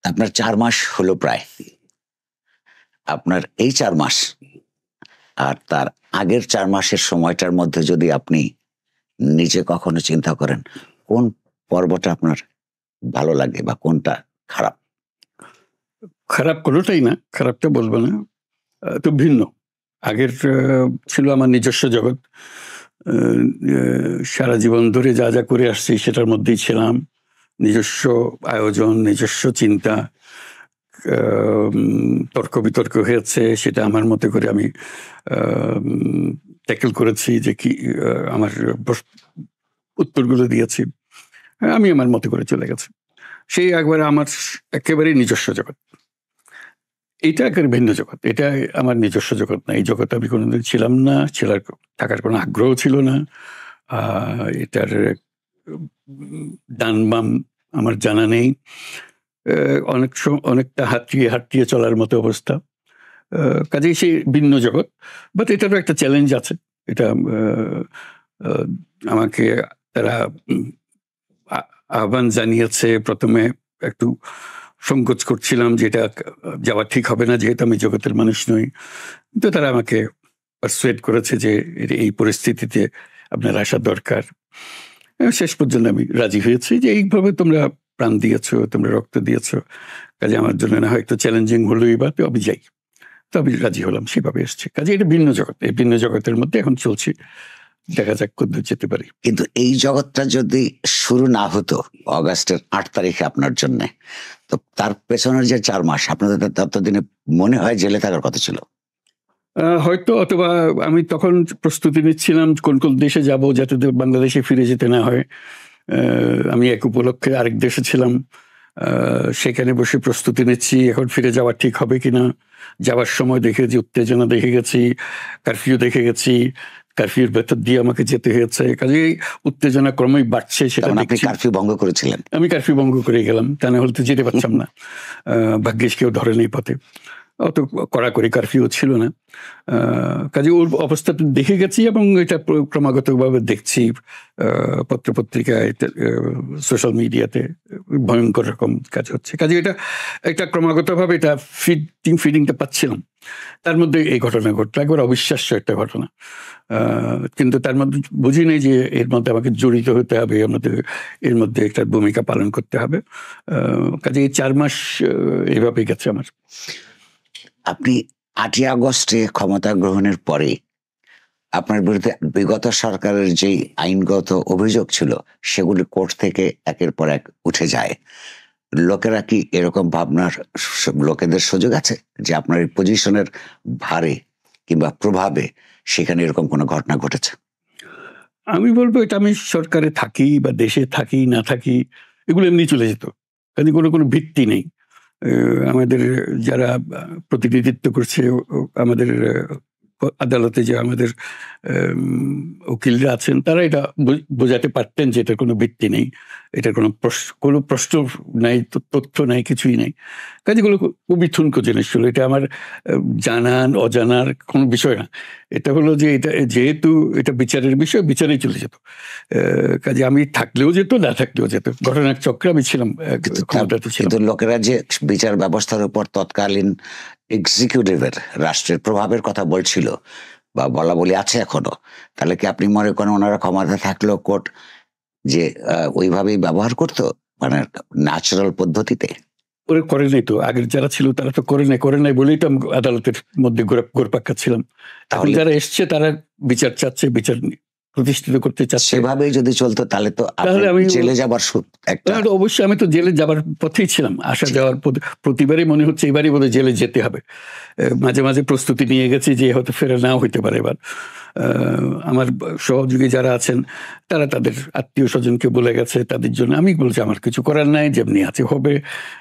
আপনার 4 মাস হলো প্রায়। আপনার এই 4 মাস আর তার আগের 4 মাসের সময়টার মধ্যে যদি আপনি নিজে কখনো চিন্তা করেন, কোন পর্বটা আপনার ভালো লাগে বা কোনটা খারাপ? খারাপ কোনোটাই না, খারাপটা বলব না। তো ভিন্ন। আগের ছিল আমার নিজস্ব জগৎ। সারা জীবন ধরে যা, যা করে আসছি সেটার মধ্যেই ছিলাম। নিজস্ব আয়োজন, নিজস্ব চিন্তা, তর্ক-বিতর্ক হয়েছে, সেটা আমার মতো করে আমি ট্যাকল করেছি, যে কি আমার উত্তরগুলো দিয়েছি। আমি আমার মতো করে চলে গেছি। সেই একবারে আমার একেবারেই নিজস্ব জগৎ। এটা একেবারে ভিন্ন জগৎ। এটা আমার নিজস্ব জগৎ না। এই জগতে আমি কোনোদিন ছিলাম না, থাকার কোনো আগ্রহ ছিল না। এটার ডান বাম আমার জানা নেই। অনেকটা হাঁটিয়ে চলার মতো অবস্থা। কাজেই সেই ভিন্ন জগৎ। বাট এটারও একটা চ্যালেঞ্জ আছে। এটা আমাকে তারা আহ্বান জানিয়েছে। প্রথমে একটু সংকোচ করছিলাম যে এটা যাওয়া ঠিক হবে না, যেহেতু আমি জগতের মানুষ নই। কিন্তু তারা আমাকে পারসুয়েড করেছে যে এই পরিস্থিতিতে আপনার আসা দরকার। শেষ পর্যন্ত আমি রাজি হয়েছি যে এইভাবে তোমরা প্রাণ দিয়েছ, তোমরা রক্ত দিয়েছ, কাজে আমার জন্য না হয় একটু চ্যালেঞ্জিং হলোই, বা আমি যাই। তো আমি রাজি হলাম, সেভাবে এসছি। কাজে এটা ভিন্ন জগৎ। এই ভিন্ন জগতের মধ্যে এখন চলছি, দেখা যাক কতদূর যেতে পারি। কিন্তু এই জগৎটা যদি শুরু না হতো অগাস্টের 8 তারিখে আপনার জন্য, তো তার পেছনের যে 4 মাস আপনাদের ততদিনে মনে হয় জেলে থাকার কথা ছিল। হয়তো, অথবা আমি তখন প্রস্তুতি নিচ্ছিলাম কোন কোন দেশে যাব যাতে বাংলাদেশে ফিরে যেতে না হয়। আমি এক উপলক্ষে আরেক দেশে ছিলাম, সেখানে বসে প্রস্তুতি নিচ্ছি এখন ফিরে যাওয়া ঠিক হবে কিনা। যাওয়ার সময় দেখেছি উত্তেজনা, দেখে গেছি কারফিউ, দেখে গেছি কারফিউর ভেতর দিয়ে আমাকে যেতে হয়েছে। কাজেই উত্তেজনা ক্রমেই বাড়ছে। সেটা আপনি কারফিউ ভঙ্গ করেছিলেন? আমি কারফিউ ভঙ্গ করে গেলাম, তা না হলে তো যেতে পারতাম না। ভাগ্যিস কেউ ধরে নেই পথে, অত কড়াকড়ি কারফিউ ছিল না। কাজে ওর অবস্থাটা দেখে গেছি এবং এটা ক্রমাগতভাবে দেখছি পত্রপত্রিকায়, সোশ্যাল মিডিয়াতে ভয়ঙ্কর রকম কাজ হচ্ছে। কাজে এটা ক্রমাগতভাবে এটা ফিডিংটা পাচ্ছিলাম। তার মধ্যে এই ঘটনা ঘটলো, একবার অবিশ্বাস্য একটা ঘটনা। কিন্তু তার মধ্যে বুঝি নেই যে এর মধ্যে আমাকে জড়িত হতে হবে, এর মধ্যে একটা ভূমিকা পালন করতে হবে। কাজে এই 4 মাস এইভাবেই গেছে আমার। আপনি 8ই আগস্টে ক্ষমতা গ্রহণের পরে আপনার বিরুদ্ধে বিগত সরকারের যে আইনগত অভিযোগ ছিল সেগুলি কোর্ট থেকে একের পর এক উঠে যায়। লোকেরা কি এরকম ভাবনার লোকেদের সুযোগ আছে যে আপনার এই পজিশনের ভারে কিংবা প্রভাবে সেখানে এরকম কোনো ঘটনা ঘটেছে? আমি বলবো এটা আমি সরকারে থাকি বা দেশে থাকি না থাকি, এগুলো এমনি চলে যেত। কাজে কোনো ভিত্তি নেই। আমাদের যারা প্রতিনিধিত্ব করছে আমাদের আদালতে, যে আমাদের উকিলরা আছেন, তারা এটা বোঝাতে পারতেন যে এটার কোনো ভিত্তি নেই, এটার কোনো প্রশ্ন নাই, তথ্য নাই, কিছুই নেই। কাজেগুলো খুবই ঠুনকো জিনিস ছিল। এটা আমার অজানার কোনো বিষয় না। এটা হলো যে এটা যেহেতু এটা বিচারের বিষয়, বিচারেই চলে যেত। কাজে আমি থাকলেও যেত, না থাকলেও যেত। ঘটনার চক্রে আমি ছিলাম, ক্ষমতাতে ছিলাম। কিন্তু লোকেরা যে বিচার ব্যবস্থার উপর তৎকালীন এক্সিকিউটিভের, রাষ্ট্রের প্রভাবের কথা বলছিল বা বলা বলি আছে এখনো, তাহলে কি আপনি মনে করেন ওনারা ক্ষমতা থাকলেও কোর্ট যে ওইভাবেই ব্যবহার করতো, মানে ন্যাচারাল পদ্ধতিতে? ওরা করে নাই তো, আগের যারা ছিল তারা তো করে নাই বলেই তো আদালতের মধ্যে ঘুরপাক্কা ছিলাম। তাহলে যারা এসছে তারা বিচার চাচ্ছে, বিচার প্রতিষ্ঠিত করতে চাচ্ছে। সেভাবেই যদি চলতো তাহলে তো আমি জেলে যাবার অবশ্যই আমি তো জেলে যাবার পথেই ছিলাম। আসা যাওয়ার প্রতিবারই মনে হচ্ছে এবারই বোধহয় জেলে যেতে হবে। মাঝে মাঝে প্রস্তুতি নিয়ে গেছি যে হয়তো ফেরা নাও হইতে পারে এবার। আমার সহযোগী যারা আছেন তারা তাদের আত্মীয় স্বজনকে বলে গেছে তাদের জন্য। আমি বলছি আমার কিছু করার নাই, যেমনি আছে হবে।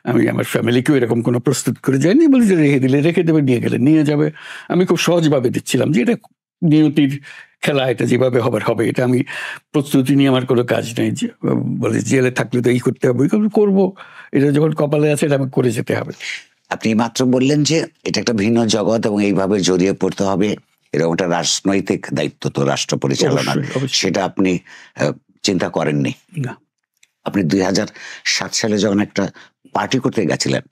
আমি আমার ফ্যামিলিকেও এরকম কোনো প্রস্তুত করে যাইনি, বলি যে রেখে দিলে রেখে দেবে, নিয়ে গেলে নিয়ে যাবে। আমি খুব সহজভাবে দিচ্ছিলাম যে এটা নিয়তির খেলা, এটা যেভাবে হবার হবে। এটা আমি প্রস্তুতি নিয়ে আমার কোনো কাজ নেই। বলে জেলে থাকলে তো এই করতে হবে, করবো। এটা যখন কপালে আছে এটা আমাকে করে যেতে হবে। আপনি মাত্র বললেন যে এটা একটা ভিন্ন জগৎ এবং এইভাবে জড়িয়ে পড়তে হবে, এরকম একটা রাজনৈতিক দায়িত্ব তো রাষ্ট্র পরিচালনা, সেটা আপনি চিন্তা করেননি? না। আপনি 2007 সালে যখন একটা পার্টি করতে গেছিলেন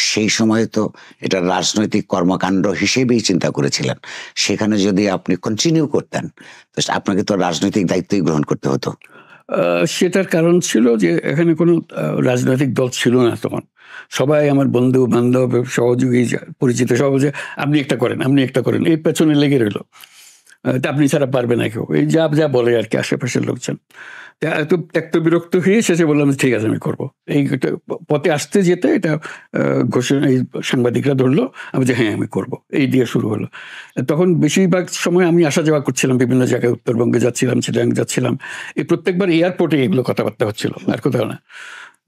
সেই সময় তো এটা রাজনৈতিক কর্মকাণ্ড হিসেবেই চিন্তা করেছিলেন। সেখানে যদি আপনি কন্টিনিউ করতেন তো আপনাকে তো রাজনৈতিক দায়িত্বই গ্রহণ করতে হতো। সেটার কারণ ছিল যে এখানে কোনো রাজনৈতিক দল ছিল না তখন। সবাই আমার বন্ধু বান্ধব সহযোগী পরিচিত সব যে আপনি একটা করেন, আপনি একটা করেন, এই পেছনে লেগে রইল। তা আপনি ছাড়া পারবে না কেউ, এই যা যা বলে আর কি আশেপাশের লোকজন। এত ত্যক্ত বিরক্ত হয়ে শেষে বললাম ঠিক আছে আমি করবো। এই পথে আসতে যেতে এটা ঘোষণা এই সাংবাদিকরা ধরলো, আমি যে হ্যাঁ আমি করবো, এই দিয়ে শুরু হলো। তখন বেশিরভাগ সময় আমি আসা যাওয়া করছিলাম বিভিন্ন জায়গায়, উত্তরবঙ্গে যাচ্ছিলাম, চিটাগাং যাচ্ছিলাম, এই প্রত্যেকবার এয়ারপোর্টে এগুলো কথাবার্তা হচ্ছিল, আর কোথাও না।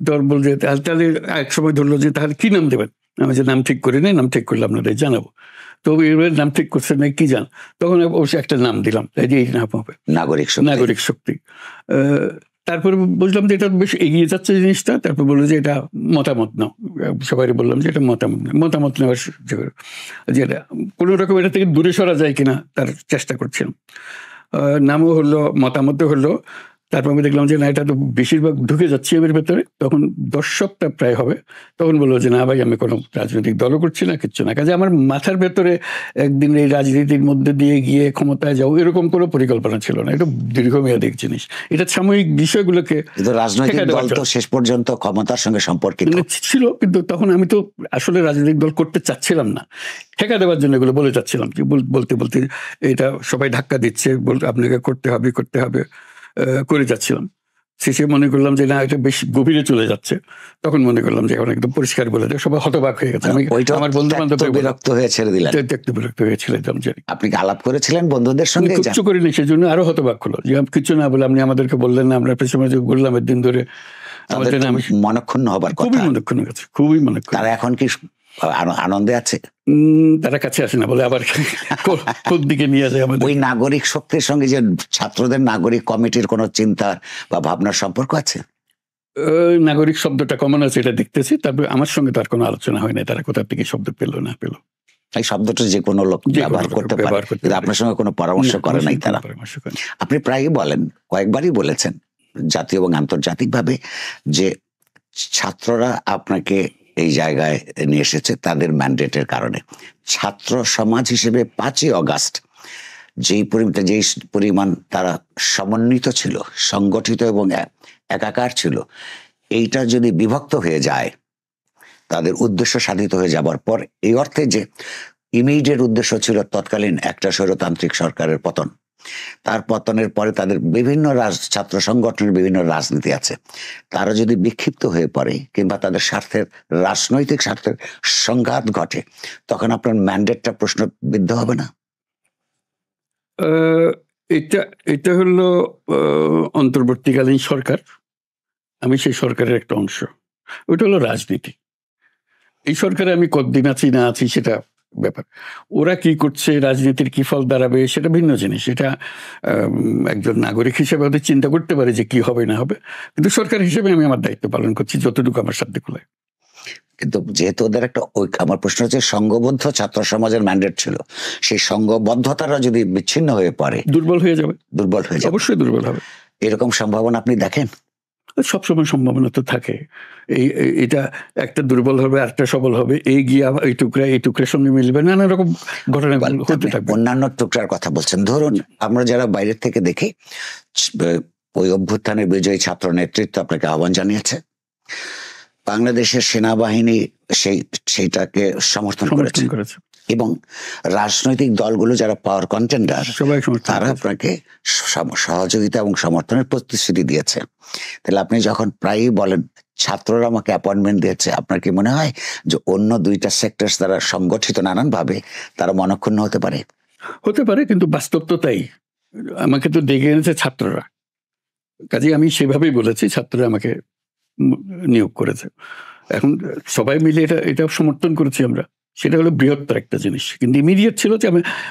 ধর বল যে তাহলে এক সময় ধরলো যে তাহলে কি নাম দেবেন, আমি যে নাম ঠিক করি নাই, নাম ঠিক করলে আপনাদের জানাবো। তো এবার নাম ঠিক করছে না কি জান, তখন অবশ্যই একটা নাম দিলাম, এই নাম হবে নাগরিক শক্তি। তারপরে বুঝলাম যে এটা বেশ এগিয়ে যাচ্ছে জিনিসটা। তারপর বললো যে এটা মতামত নাও, সবাই বললাম যে এটা মতামত নেওয়ার যে কোনো রকম এটা থেকে দূরে সরা যায় কিনা তার চেষ্টা করছিলাম। নামও হলো, মতামতও হলো। তারপর আমি দেখলাম যে না, এটা তো বেশিরভাগ ঢুকে যাচ্ছে এর ভেতরে। তখন 10 সপ্তাহ প্রায় হবে। তখন বললো যে না ভাই আমি কোনো রাজনৈতিক দলও করছি না, কিচ্ছু না। কাজে আমার মাথার ভেতরে একদিন এই রাজনীতির মধ্যে দিয়ে গিয়ে ক্ষমতায় যাও এরকম কোনো পরিকল্পনা ছিল না। এটা দীর্ঘমেয়াদী জিনিস, এটা সাময়িক বিষয়গুলোকে। রাজনৈতিক দল তো শেষ পর্যন্ত ক্ষমতার সঙ্গে সম্পর্কিত ছিল, কিন্তু তখন আমি তো আসলে রাজনৈতিক দল করতে চাচ্ছিলাম না, ঠেকা দেওয়ার জন্য এগুলো বলে চাচ্ছিলাম। বলতে বলতে এটা সবাই ধাক্কা দিচ্ছে, আপনাকে করতে হবে করে যাচ্ছিলাম। শেষে মনে করলাম যে না, এটা বেশ গভীরে চলে যাচ্ছে। তখন মনে করলাম যে এখন একদম পরিষ্কার বলে দেয়, সবাই হতবাক হয়ে গেছে। আমি আমার বন্ধু বান্ধব বিরক্ত হয়ে ছেড়ে দিলেন। বিরক্ত হয়ে ছেড়ে দিলাম। আপনি কি আলাপ করেছিলেন বন্ধুদের সঙ্গে? কিচ্ছু করিনি, সেই জন্য আরো হতবাক হলো যে কিছু না বলে আপনি আমাদেরকে বললেন না, আমরা পেছনে বললাম একদিন ধরে। মনক্ষুণ্ণ হবার কথা, খুবই মনক্ষুণ্ণ গেছে, খুবই মনক্ষুণ্ণ। তারা এখন কি আনন্দে আছে? তারা কাছে আসে না বলে আবার কোন দিকে নিয়ে যায় আমাদের। ওই নাগরিক শক্তির সঙ্গে যে ছাত্রদের নাগরিক কমিটির কোনো চিন্তা বা ভাবনার সম্পর্ক আছে? নাগরিক শব্দটা কমন আছে এটা দেখতেছি, তারপরে আমার সঙ্গে তার কোনো আলোচনা হয় না, তারা কোথা থেকে শব্দ পেলো না পেলো। এই শব্দটা যে কোনো লোক ব্যবহার করতে পারে, আপনার সঙ্গে কোনো পরামর্শ করে নাই তারা? আপনি প্রায়ই বলেন, কয়েকবারই বলেছেন জাতীয় এবং আন্তর্জাতিকভাবে, যে ছাত্ররা আপনাকে এই জায়গায় নিয়ে এসেছে তাদের ম্যান্ডেটের কারণে। ছাত্র সমাজ হিসেবে 5ই অগাস্ট যেই পরিমাণ তারা সমন্বিত ছিল, সংগঠিত এবং একাকার ছিল, এইটা যদি বিভক্ত হয়ে যায়, তাদের উদ্দেশ্য সাধিত হয়ে যাবার পর, এই অর্থে যে ইমিডিয়েট উদ্দেশ্য ছিল তৎকালীন একটা স্বৈরতান্ত্রিক সরকারের পতন, তার পতনের পরে তাদের বিভিন্ন ছাত্র সংগঠনের বিভিন্ন রাজনীতি আছে, তারা যদি বিক্ষিপ্ত হয়ে পড়ে কিংবা তাদের স্বার্থের রাজনৈতিক স্বার্থের সংঘাত ঘটে, তখন আপনার ম্যান্ডেটটা প্রশ্নবিদ্ধ হবে না? এটা হলো অন্তর্বর্তীকালীন সরকার, আমি সেই সরকারের একটা অংশ। ওটা হলো রাজনীতি। এই সরকারে আমি কতদিন আছি না আছি সেটা ব্যাপার। ওরা কি করছে, রাজনীতির কি ফল দাঁড়াবে সেটা ভিন্ন জিনিস। এটা একজন নাগরিক হিসেবে ওদের চিন্তা করতে পারে যে কি হবে না হবে, কিন্তু সরকার হিসেবে আমি আমার দায়িত্ব পালন করছি যতটুকু আমার সাধ্য কুলায়। কিন্তু যেহেতু ওদের একটা আমার প্রশ্ন হচ্ছে, সংঘবদ্ধ ছাত্র সমাজের ম্যান্ডেট ছিল, সেই সংঘবদ্ধতারা যদি বিচ্ছিন্ন হয়ে পড়ে, দুর্বল হয়ে যাবে। অবশ্যই দুর্বল হবে। এরকম সম্ভাবনা আপনি দেখেন? সবসময় সম্ভাবনা তো থাকে। এটা একটা দুর্বল হবে, একটা সবল হবে, এই গিয়ে এই টুকরার সঙ্গে মিলবে, নানা রকম ঘটনা হতে থাকবে। অন্যান্য টুকরার কথা বলছেন, ধরুন আমরা যারা বাইরের থেকে দেখি, ওই অভ্যুত্থানের বিজয়ী ছাত্র নেতৃত্ব আপনাকে আহ্বান জানিয়েছে, বাংলাদেশের সেনাবাহিনী সেইটাকে সমর্থন করেছে, এবং রাজনৈতিক দলগুলো যারা পাওয়ার কন্টেন্ডার তারা আপনাকে সহযোগিতা এবং সমর্থনের প্রতিশ্রুতি দিয়েছে। তাহলে আপনি যখন প্রায়ই বলেন ছাত্ররা আমাকে অ্যাপয়েন্টমেন্ট দিয়েছে, আপনার কি মনে হয় যে অন্য 2টা সেক্টর দ্বারা সংগঠিত নানানভাবে তারা মনক্ষুণ্ণ হতে পারে? কিন্তু বাস্তব তো তাই। আমাকে তো ডেকে এনেছে ছাত্ররা, কাজে আমি সেভাবেই বলেছি, ছাত্ররা আমাকে নিয়োগ করেছে। এখন সবাই মিলে এটা সমর্থন করেছি আমরা, সেটা হলো বৃহত্তর একটা জিনিস। কিন্তু ইমিডিয়েট ছিল যে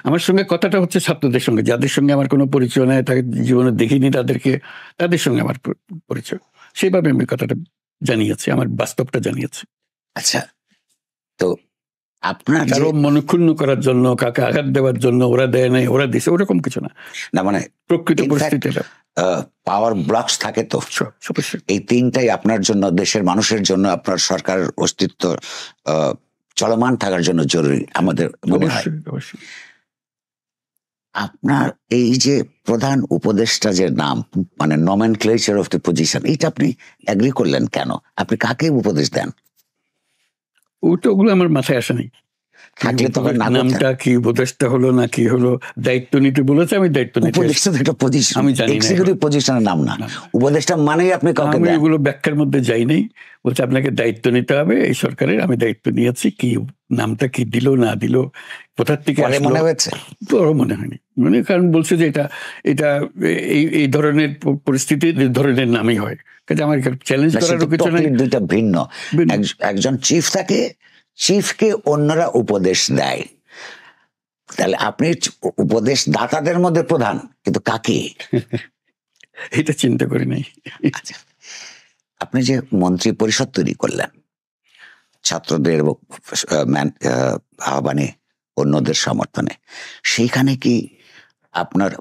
আমার সঙ্গে কথাটা হচ্ছে ছাত্রদের সঙ্গে, যাদের সঙ্গে আমার কোনো পরিচয় নেই, তাকে জীবনে দেখিনি, তাদের সঙ্গে আমার পরিচয়, সেইভাবে আমি কথাটা জানিয়েছি, আমার বাস্তবটা জানিয়েছি। আচ্ছা, তো আপনার যে কারো মনক্ষুণ্ণ করার জন্য, কাকে আঘাত দেওয়ার জন্য, ওরা দেয় নাই ওরা দিছে, ওরকম কিছু না। না মানে প্রকৃত in fact, পরিস্থিতিটা পাওয়ার ব্লকস থাকে তো, এই তিনটাই আপনার জন্য, দেশের মানুষের জন্য, আপনার সরকারের অস্তিত্ব চলমান থাকার জন্য জরুরি আমাদের মনে হয়। অবশ্যই। আপনার এই যে প্রধান উপদেষ্টা যে নাম, মানে নমেনক্লেচার অফ দ্য পজিশন, এটা আপনি এগ্রি করলেন কেন? আপনি কাকে উপদেশ দেন? ওগুলো আমার মাথায় আসেনি। থাকলে তো নামটা কি, উপদেষ্টা হলো না কি হলো, দায়িত্ব নিতে বলেছে, আমি দায়িত্ব নিতে। উপদেষ্টা তো একটা পজিশন, আমি জানি না, এক্সিকিউটিভ পজিশনের নাম না। উপদেষ্টা মানেই আপনি কাউকে দেন। আমি এগুলো ব্যাখ্যার মধ্যে যাই নাই। বলছে আপনাকে দায়িত্ব নিতে হবে এই সরকারের, আমি দায়িত্ব নিয়েছি। কি নামটা কি দিল না দিল, কোথার থেকে মনে হয়েছে? বড় মনে হয়নি, মানে কারণ বলছে যে এটা এই ধরনের পরিস্থিতি এই ধরনের নামই হয়, কাজে আমার চ্যালেঞ্জ করার কিছু নাই। দুইটা ভিন্ন। একজন চিফ থাকে, চিফকে অন্যরা উপদেশ দেয়, তাহলে আপনি উপদেশ দাতাদের মধ্যে প্রধান, কিন্তু কাকে? এটা চিন্তা করি নাই। আচ্ছা, আপনি যে মন্ত্রী পরিষদ তৈরি করলেন ছাত্রদের আহ্বানে, অন্যদের সমর্থনে, সেইখানে কি আপনার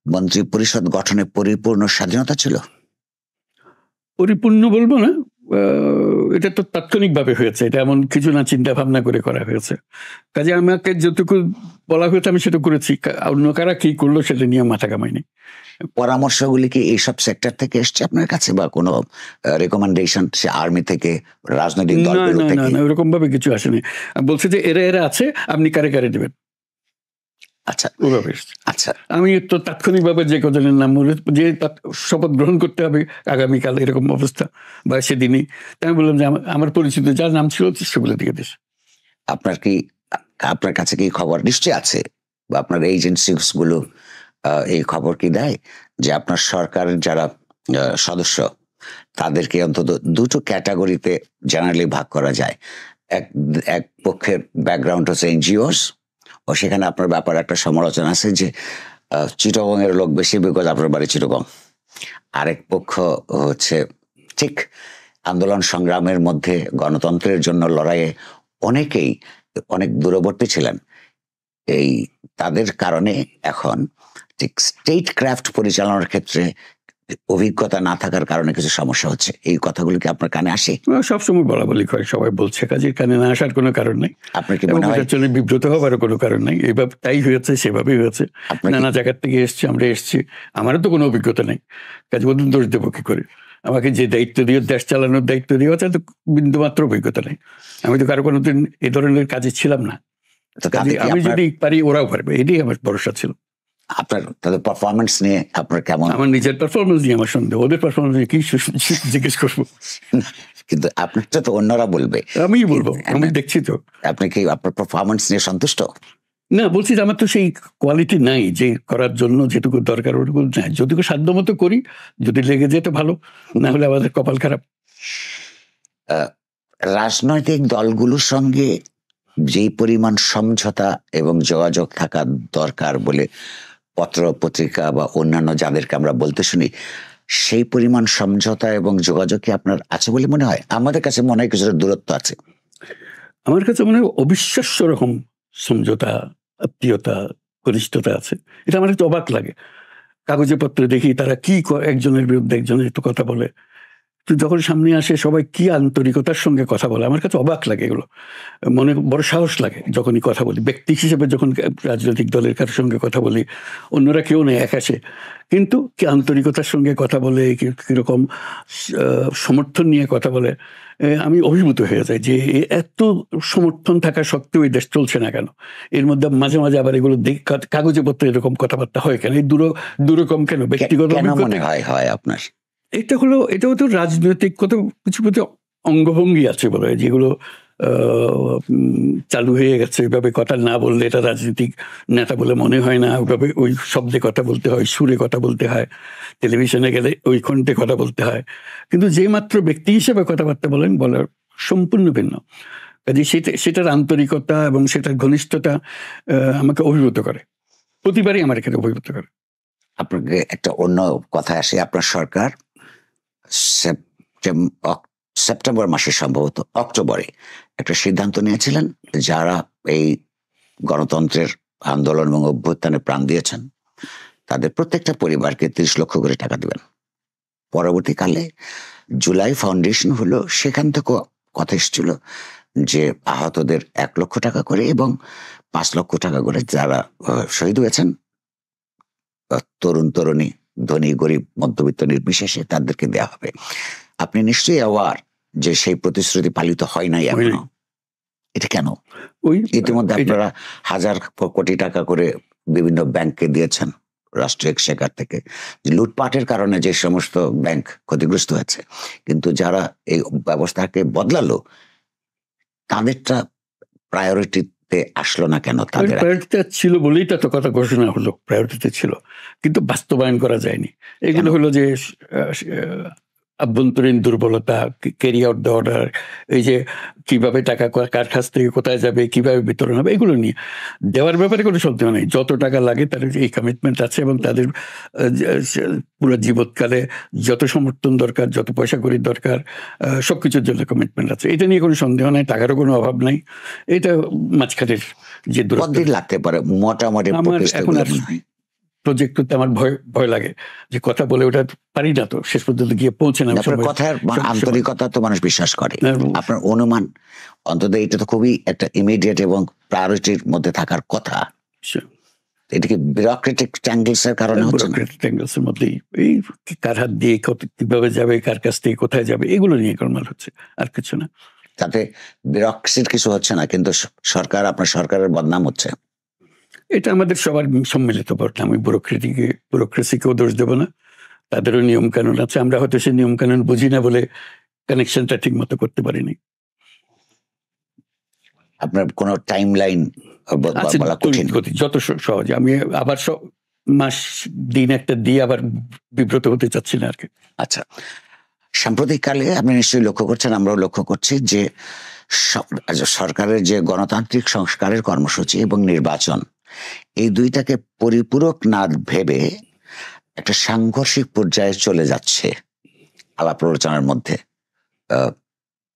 মন্ত্রী পরিষদ গঠনে পরিপূর্ণ স্বাধীনতা ছিল? পরিপূর্ণ বলবো না, এটা তো তাৎক্ষণিকভাবে হয়েছে, এটা এমন কিছু না, চিন্তা ভাবনা করে করা হয়েছে। কাজে আমাকে যতটুকু বলা হয়েছে আমি সেটা করেছি, অন্য কারা কি করলো সেটা নিয়ে মাথা কামাইনি। পরামর্শগুলি কি এইসব সেক্টর থেকে এসছে আপনার কাছে, বা কোনো রেকমেন্ডেশন সে আর্মি থেকে, রাজনৈতিক দলগুলো থেকে? না, ওরকম ভাবে কিছু আসেনি। বলছে যে এরা আছে, আপনি কারে কারে দেবেন। আচ্ছা, আচ্ছা, আমি তো তাৎক্ষণিকভাবে যে কজনের নাম যে শপথ গ্রহণ করতে হবে আগামীকাল, এরকম অবস্থা বা সেদিনই, আমি বললাম যে আমার পরিচিত যার নাম ছিল সেগুলো দিয়ে দিস। আপনার কাছে কি খবর নিশ্চয়ই আছে, বা আপনার এজেন্সিস গুলো এই খবর কি দেয় যে আপনার সরকারের যারা সদস্য, তাদেরকে অন্তত দুটো ক্যাটাগরিতে জেনারেলি ভাগ করা যায়? এক পক্ষের ব্যাকগ্রাউন্ড হচ্ছে এনজিওস, ও সেখানে আপনার ব্যাপারে একটা সমালোচনা আছে যে চিটাগং এর লোক বেশি, বিকজ আপনার বাড়ি চিটাগং। আরেক পক্ষ হচ্ছে ঠিক আন্দোলন সংগ্রামের মধ্যে গণতন্ত্রের জন্য লড়াইয়ে অনেকেই অনেক দূরবর্তী ছিলেন, এই তাদের কারণে এখন ঠিক স্টেট ক্রাফট পরিচালনার ক্ষেত্রে অভিজ্ঞতা না থাকার কারণে কিছু সমস্যা হচ্ছে। এই কথাগুলো কি আপনার কানে আসে? সবসময় বলা বলি করে, সবাই বলছে, কাজে কানে না আসার কোনো কারণ নেই। আপনার কি মনে হয় বিব্রত হওয়ারও কোনো কারণ নেই? এইভাবে তাই হয়েছে, সেভাবেই হয়েছে। নানা জায়গার থেকে এসছি, আমরা এসছি, আমারও তো কোনো অভিজ্ঞতা নেই, কাজে বলুন দোষ দেবো কি করে? আমাকে যে দায়িত্ব দিয়ে, দেশ চালানোর দায়িত্ব দিয়ে, তো বিন্দুমাত্র অভিজ্ঞতা নেই। আমি তো কারো কোনোদিন এই ধরনের কাজে ছিলাম না। আমি যদি পারি ওরাও পারবে, এটাই আমার ভরসা ছিল। আপনার তাদের পারফরমেন্স নিয়ে আপনার কেমন? আমার নিজের পারফরমেন্স নিয়ে আমার সন্দেহ, ওদের পারফরমেন্স নিয়ে কি জিজ্ঞেস করবো? কিন্তু আপনারটা তো অন্যরা বলবে। আমি বলবো, আমি দেখছি তো। আপনি কি আপনার পারফরমেন্স নিয়ে সন্তুষ্ট? না, বলছি যে আমার তো সেই কোয়ালিটি নাই যে করার জন্য যেটুকু দরকার ওটুকু নাই। যতটুকু সাধ্য মতো করি, যদি লেগে যেত ভালো, না হলে আমাদের কপাল খারাপ। রাজনৈতিক দলগুলোর সঙ্গে যেই পরিমাণ সমঝোতা এবং যোগাযোগ থাকা দরকার বলে পত্র পত্রিকা বা অন্যান্য যাদেরকে আমরা বলতে শুনি, সেই পরিমাণ সমঝোতা এবং যোগাযোগ কি আপনার আছে বলে মনে হয়? আমাদের কাছে মনে হয় কিছুটা দূরত্ব আছে। আমার কাছে মনে হয় অবিশ্বাস্য রকম সমঝোতা, আত্মীয়তা, ঘনিষ্ঠতা আছে। এটা আমার একটু অবাক লাগে। কাগজে পত্রে দেখি তারা কি একজনের বিরুদ্ধে একজনের একটু কথা বলে, তো যখন সামনে আসে সবাই কি আন্তরিকতার সঙ্গে কথা বলে, আমার কাছে অবাক লাগে এগুলো। মনে বড় সাহস লাগে যখনই কথা বলি, ব্যক্তি হিসেবে যখন রাজনৈতিক দলের কারোর সঙ্গে কথা বলি, অন্যরা কেউ নেই, এক আসে, কিন্তু কি আন্তরিকতার সঙ্গে কথা বলে, কিরকম সমর্থন নিয়ে কথা বলে, আমি অভিভূত হয়ে যাই যে এত সমর্থন থাকা সত্ত্বেও এই দেশ চলছে না কেন? এর মধ্যে মাঝে মাঝে আবার এগুলো কাগজে পত্রে এরকম কথাবার্তা হয় কেন? এই দুরকম কেন? ব্যক্তিগত হয় আপনার? এটাও তো রাজনৈতিক কত কিছু প্রতি অঙ্গভঙ্গি আছে বলে, যেগুলো চালু হয়ে গেছে। এভাবে কথা না বললে এটা রাজনৈতিক নেতা বলে মনে হয় না, ওইভাবে ওই শব্দে কথা বলতে হয়, সুরে কথা বলতে হয়, টেলিভিশনে গেলে ওই কণ্ঠে কথা বলতে হয়, কিন্তু যে মাত্র ব্যক্তি হিসেবে কথাবার্তা বলেন, বলার সম্পূর্ণ ভিন্ন। কাজে সেটার আন্তরিকতা এবং সেটার ঘনিষ্ঠতা আমাকে অভিভূত করে, প্রতিবারই আমার এখানে অভিভূত করে। আপনাকে একটা অন্য কথা আসে, আপনার সরকার সেপ্টেম্বর মাসে সম্ভবত অক্টোবরে একটা সিদ্ধান্ত নিয়েছিলেন, যারা এই গণতন্ত্রের আন্দোলন এবং অভ্যুত্থানে প্রাণ দিয়েছেন তাদের প্রত্যেকটা পরিবারকে 30 লক্ষ করে টাকা দিবেন। পরবর্তীকালে জুলাই ফাউন্ডেশন হলো, সেখান থেকে কথা এসেছিল যে আহতদের 1 লক্ষ টাকা করে এবং 5 লক্ষ টাকা করে যারা শহীদ হয়েছেন, তরুণ তরুণী, ধনী গরিব মধ্যবিত্ত নির্বিশেষে তাদেরকে দেওয়া হবে। আপনি নিশ্চয়ই অ্যাওয়ার যে সেই প্রতিশ্রুতি পালিত হয় নাই এখনো। এটা কেন? ইতিমধ্যে আপনারা হাজার কোটি টাকা করে বিভিন্ন ব্যাংককে দিয়েছেন রাষ্ট্রীয় এক্সচেকার থেকে, লুটপাটের কারণে যে সমস্ত ব্যাংক ক্ষতিগ্রস্ত হয়েছে, কিন্তু যারা এই ব্যবস্থাকে বদলালো তাদেরটা প্রায়োরিটিতে আসলো না কেন? তাদের প্রায়োরিটিতে ছিল বলেই তো কথা ঘোষণা হলো, প্রায়োরিটিতে ছিল কিন্তু বাস্তবায়ন করা যায়নি। এগুলো হলো যে আভ্যন্তরীণ দুর্বলতা, ক্যারি আউট দ্য অর্ডার, এই যে কিভাবে টাকা কার কাছ থেকে কোথায় যাবে, কিভাবে বিতরণ হবে, এগুলো নিয়ে দেওয়ার ব্যাপারে কোনো সন্দেহ নেই। যত টাকা লাগে তাদের এই কমিটমেন্ট আছে এবং তাদের পুরো জীবৎকালে যত সমর্থন দরকার, যত পয়সা করি দরকার, সবকিছুর জন্য কমিটমেন্ট আছে। এটা নিয়ে কোনো সন্দেহ নাই, টাকারও কোনো অভাব নাই। এটা মাঝখানের যে লাগতে পারে মোটামুটি এখন প্রজেক্ট করতে আমার ভয় লাগে যে কথা বলে ওটা পারি না, তো শেষ পর্যন্ত গিয়ে পৌঁছে না। কথার আন্তরিকতা তো মানুষ বিশ্বাস করে। আপনার অনুমান অন্তত এটা তো খুবই একটা ইমিডিয়েট এবং প্রায়োরিটির মধ্যে থাকার কথা। এটা কি বিউরোক্রেটিক ট্যাঙ্গলস এর কারণে হচ্ছে? বিউরোক্রেটিক ট্যাঙ্গলস এর মধ্যেই এই কার হাত দিয়ে কিভাবে যাবে, কার কাছ থেকে কোথায় যাবে, এগুলো নিয়ে গোলমাল হচ্ছে, আর কিছু না। তাতে বিউরোক্রেসির কিছু হচ্ছে না, কিন্তু সরকার, আপনার সরকারের বদনাম হচ্ছে। এটা আমাদের সবার সম্মিলিত বদনাম। আমি ব্যুরোক্রেসিকেও দোষ দেবো না, তাদেরও নিয়ম কানুন আছে। আমরা হয়তো সেই নিয়ম কানুন বুঝি না বলে কানেকশনটা ঠিক মতো করতে পারিনি। আপনার কোনো টাইম লাইন যত সহজে আমি আবার মাস দিন একটা দিয়ে আবার বিব্রত হতে চাচ্ছি না আর কি। আচ্ছা, সাম্প্রতিককালে আপনি নিশ্চয়ই লক্ষ্য করছেন, আমরাও লক্ষ্য করছি যে সরকারের যে গণতান্ত্রিক সংস্কারের কর্মসূচি এবং নির্বাচন, এই দুইটাকে পরিপূরক না ভেবে একটা সাংঘর্ষিক পর্যায়ে চলে যাচ্ছে আলাপ আলোচনার মধ্যে।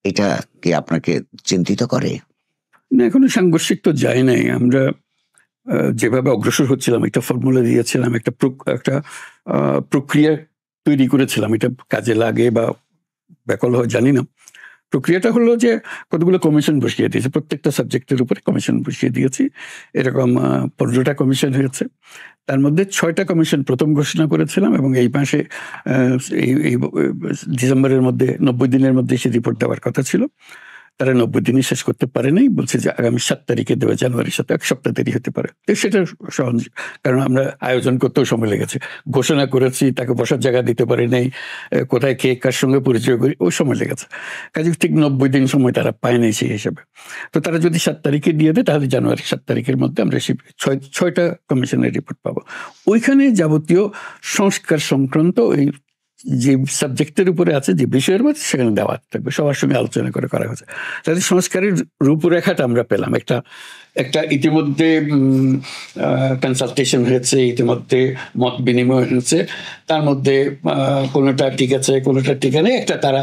এটা কি আপনাকে চিন্তিত করে? না, এখনো সাংঘর্ষিক তো যায় নাই। আমরা যেভাবে অগ্রসর হচ্ছিলাম, একটা ফর্মুলা দিয়েছিলাম, একটা প্রক্রিয়া তৈরি করেছিলাম, এটা কাজে লাগে বা ব্যাকল হয় জানি না। প্রক্রিয়াটা হলো যে কতগুলো কমিশন বসিয়ে দিয়েছে, প্রত্যেকটা সাবজেক্টের উপরে কমিশন বসিয়ে দিয়েছি। এরকম 15টা কমিশন হয়েছে। তার মধ্যে 6টা কমিশন প্রথম ঘোষণা করেছিলাম এবং এই মাসে এই ডিসেম্বরের মধ্যে 90 দিনের মধ্যে সে রিপোর্ট দেওয়ার কথা ছিল। তারা 90 দিনই শেষ করতে পারে নাই, বলছে যে আগামী 7 তারিখে দেবে, জানুয়ারির 7, 1 সপ্তাহ দেরি হতে পারে। তো সেটা সহজ, কারণ আমরা আয়োজন করতেও সময় লেগেছে। ঘোষণা করেছি, তাকে বসার জায়গা দিতে পারি নাই, কোথায় কে কার সঙ্গে পরিচয় করি, ওই সময় লেগেছে। কাজে ঠিক 90 দিন সময় তারা পায় নাই সেই হিসাবে। তো তারা যদি 7 তারিখে দিয়ে দেয়, তাহলে জানুয়ারি 7 তারিখের মধ্যে আমরা 6টা কমিশনের রিপোর্ট পাবো। ওইখানে যাবতীয় সংস্কার সংক্রান্ত ওই যে সাবজেক্টের উপরে আছে, যে বিষয়ের মধ্যে, সেখানে দেওয়া থাকবে, সবার সঙ্গে আলোচনা করে করা হয়েছে। তাহলে সংস্কারের রূপরেখাটা আমরা পেলাম। একটা ইতিমধ্যে কনসালটেশন হয়েছে, ইতিমধ্যে মত বিনিময় হয়েছে, তার মধ্যে কোনোটা ঠিক আছে, কোনোটা ঠিক নেই। একটা তারা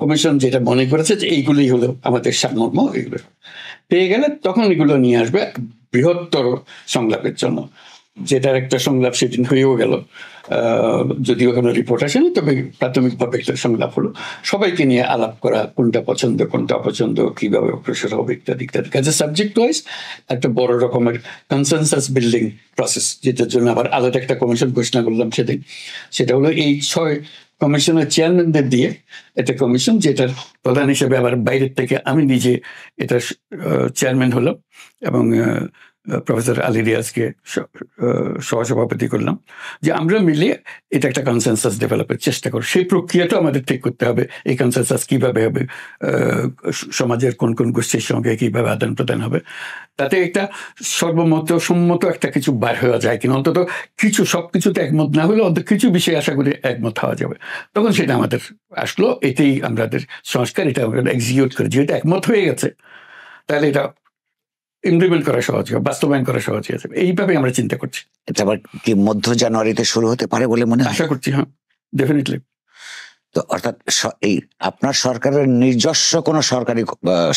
কমিশন যেটা মনে করেছে যে এইগুলোই হলো আমাদের সারমর্ম, এগুলো পেয়ে গেলে তখন এগুলো নিয়ে আসবে বৃহত্তর সংলাপের জন্য, যেটার একটা সংলাপ সেদিন হয়েও গেল। যদিও কোনো রিপোর্ট আসেনি, তবে প্রাথমিকভাবে একটা সংলাপ হলো, সবাইকে নিয়ে আলাপ করা, কোনটা পছন্দ কোনটা অপছন্দ, কিভাবে অগ্রসর হবে, ইত্যাদি ইত্যাদি। কাজে সাবজেক্ট ওয়াইজ একটা বড় রকমের কনসেনসাস বিল্ডিং প্রসেস, যেটার জন্য আবার আলাদা একটা কমিশন ঘোষণা করলাম সেদিন। সেটা হলো এই 6 কমিশনের চেয়ারম্যানদের দিয়ে একটা কমিশন, যেটার প্রধান হিসেবে আবার বাইরের থেকে আমি নিজে এটা চেয়ারম্যান হলাম এবং প্রফেসর আলী রিয়াজকে সহসভাপতি করলাম, যে আমরা মিলে এটা একটা কনসেনসাস ডেভেলপের চেষ্টা করি। সেই প্রক্রিয়াটা আমাদের ঠিক করতে হবে, এই কনসেনসাস কিভাবে হবে, সমাজের কোন কোন গোষ্ঠীর সঙ্গে কিভাবে আদান প্রদান হবে, তাতে একটা সম্মত একটা কিছু বার হওয়া যায় কিনা, অন্তত কিছু, সবকিছুতে একমত না হলে অন্তত কিছু বিষয় আশা করি একমত হওয়া যাবে। তখন সেটা আমাদের আসলো, এটাই আমাদের সংস্কার, এটা আমরা এক্সিকিউট করি। যেহেতু একমত হয়ে গেছে, তাহলে এটা ইমপ্লিমেন্ট করা সহজ হবে, বাস্তবায়ন করা সহজ হয়ে যাবে। এইভাবে আমরা চিন্তা করছি। এটা আবার কি মধ্য জানুয়ারিতে শুরু হতে পারে বলে মনে হয়? আশা করছি, হ্যাঁ, ডেফিনেটলি। তো অর্থাৎ এই আপনার সরকারের নিজস্ব কোনো সরকারি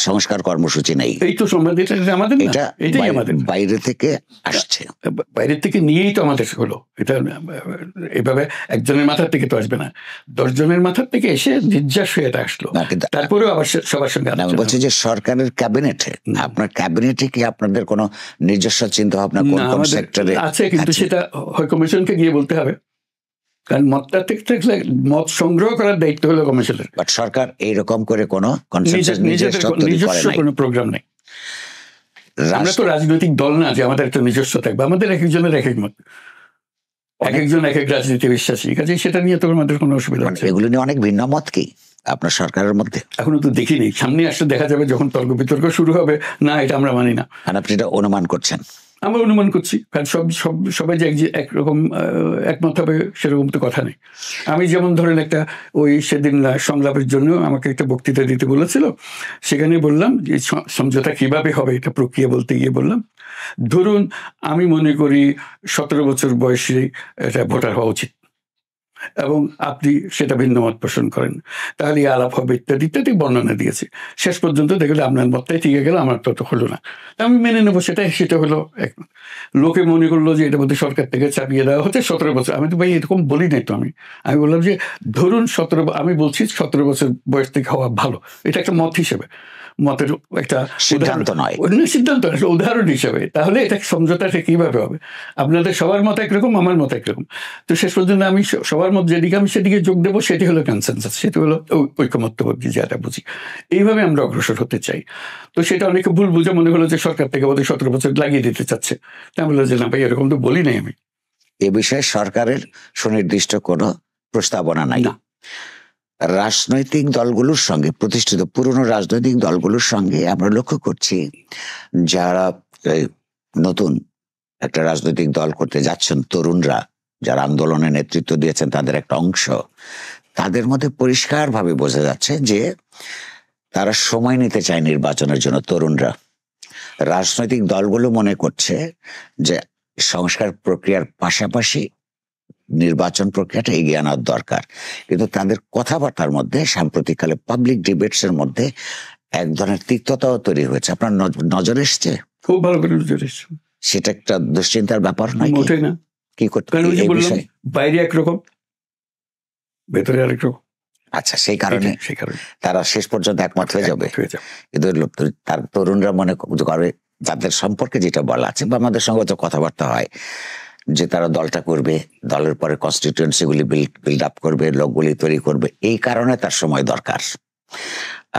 সংস্কার কর্মসূচি নেই, এই তো আমাদের না, এটা এটাই আমাদের বাইরে থেকে আসছে, বাইরের থেকে নিয়েই তো আমাদের হলো। এটা এভাবে একজনের মাথার থেকে তো আসবে না, 10 জনের মাথার থেকে এসে নির্যাস হয়ে এটা আসলো, তারপরেও আবার সবার সঙ্গে আমি বলছি যে সরকারের ক্যাবিনেটে, আপনার ক্যাবিনেটে কি আপনাদের কোনো নিজস্ব চিন্তা ভাবনা কোন কোন সেক্টরে আছে? কিন্তু সেটা হয় কমিশনকে গিয়ে বলতে হবে, কারণ মতটা ঠিক থাকলে মত সংগ্রহ করার দায়িত্ব হলো কমিশনের। বাট সরকার এইরকম করে কোনো নিজস্ব কোনো প্রোগ্রাম নেই। আমরা তো রাজনৈতিক দল না যে আমাদের একটা নিজস্ব থাকবে, আমাদের এক একজনের এক এক মত, এক একজন এক এক রাজনীতি বিশ্বাসী, কাজে সেটা নিয়ে তো আমাদের কোনো অসুবিধা হচ্ছে। এগুলো নিয়ে অনেক ভিন্ন মত কি আপনার সরকারের মধ্যে? এখনো তো দেখিনি, সামনে আসলে দেখা যাবে যখন তর্ক বিতর্ক শুরু হবে। না, এটা আমরা মানি না। আপনি এটা অনুমান করছেন? আমরা অনুমান করছি, কারণ সবাই যে একরকম একমত হবে সেরকম তো কথা নেই। আমি যেমন ধরেন একটা ওই সেদিন সংলাপের জন্য আমাকে একটা বক্তৃতা দিতে বলেছিল, সেখানে বললাম যে সমঝোতা কিভাবে হবে এটা প্রক্রিয়া বলতে গিয়ে বললাম, ধরুন আমি মনে করি 17 বছর বয়সে এটা ভোটার হওয়া উচিত এবং আপনি সেটা ভিন্ন মত পোষণ করেন, তাহলে আলাপ হবে ইত্যাদি ইত্যাদি বর্ণনা দিয়েছি। শেষ পর্যন্ত দেখলে আপনার মতটাই ঠিক গেল, আমার তত হলো না, আমি মেনে নেবো সেটা হলো এক। লোকে মনে করলো যে এটা মধ্যে সরকার থেকে চাপিয়ে দেওয়া হচ্ছে 17 বছর। আমি তো ভাই এরকম বলি নাই তো, আমি বললাম যে ধরুন 17, আমি বলছি 17 বছর বয়স থেকে হওয়া ভালো, এটা একটা মত হিসেবে, মতের একটা সিদ্ধান্ত নয়, সিদ্ধান্ত উদাহরণ হিসেবে। তাহলে এটা সমঝোতাটা কিভাবে হবে? আপনাদের সবার মত একরকম, আমার মত একরকম, তো শেষ পর্যন্ত আমি সবার মত যেদিকে আমি সেদিকে যোগ দেবো, সেটি হলো কনসেনসাস, সেটি হলো ঐকমত্য যেটা বুঝি। এইভাবে আমরা অগ্রসর হতে চাই। তো সেটা অনেকে ভুল বুঝে মনে হলো যে সরকার থেকে বোধহয় 17 বছর লাগিয়ে দিতে চাচ্ছে। তা বললো যে না ভাই, এরকম তো বলি নাই আমি। এ বিষয়ে সরকারের সুনির্দিষ্ট কোনো প্রস্তাবনা নাই। রাজনৈতিক দলগুলোর সঙ্গে, প্রতিষ্ঠিত পুরনো রাজনৈতিক দলগুলোর সঙ্গে আমরা লক্ষ্য করছি, যারা নতুন একটা রাজনৈতিক দল করতে যাচ্ছেন, তরুণরা যারা আন্দোলনে নেতৃত্ব দিয়েছেন তাদের একটা অংশ, তাদের মধ্যে পরিষ্কারভাবে বোঝা যাচ্ছে যে তারা সময় নিতে চায় নির্বাচনের জন্য। তরুণরা, রাজনৈতিক দলগুলো মনে করছে যে সংস্কার প্রক্রিয়ার পাশাপাশি নির্বাচন প্রক্রিয়াটা এগিয়ে আনার দরকার, কিন্তু তাদের কথাবার্তার মধ্যে সাম্প্রতিককালে পাবলিক ডিবেটস এর মধ্যে এক ধরনের তিক্ততাও তৈরি হয়েছে। আপনার নজরে এসছে? খুব ভালো করে নজরে এসছে। সেটা একটা দুশ্চিন্তার ব্যাপার নয়? মোটেই না। কি করতে, বাইরে একরকম, ভেতরে আরেক রকম। আচ্ছা, সেই কারণে তারা শেষ পর্যন্ত একমত হয়ে যাবে। কিন্তু তার তরুণরা মনে করে, যাদের সম্পর্কে যেটা বলা আছে বা আমাদের সঙ্গে তো কথাবার্তা হয়, যে তারা দলটা করবে, দলের পরে কনস্টিটিউয়েন্সি গুলি বিল্ড আপ করবে, লোকগুলি তৈরি করবে, এই কারণে তার সময় দরকার।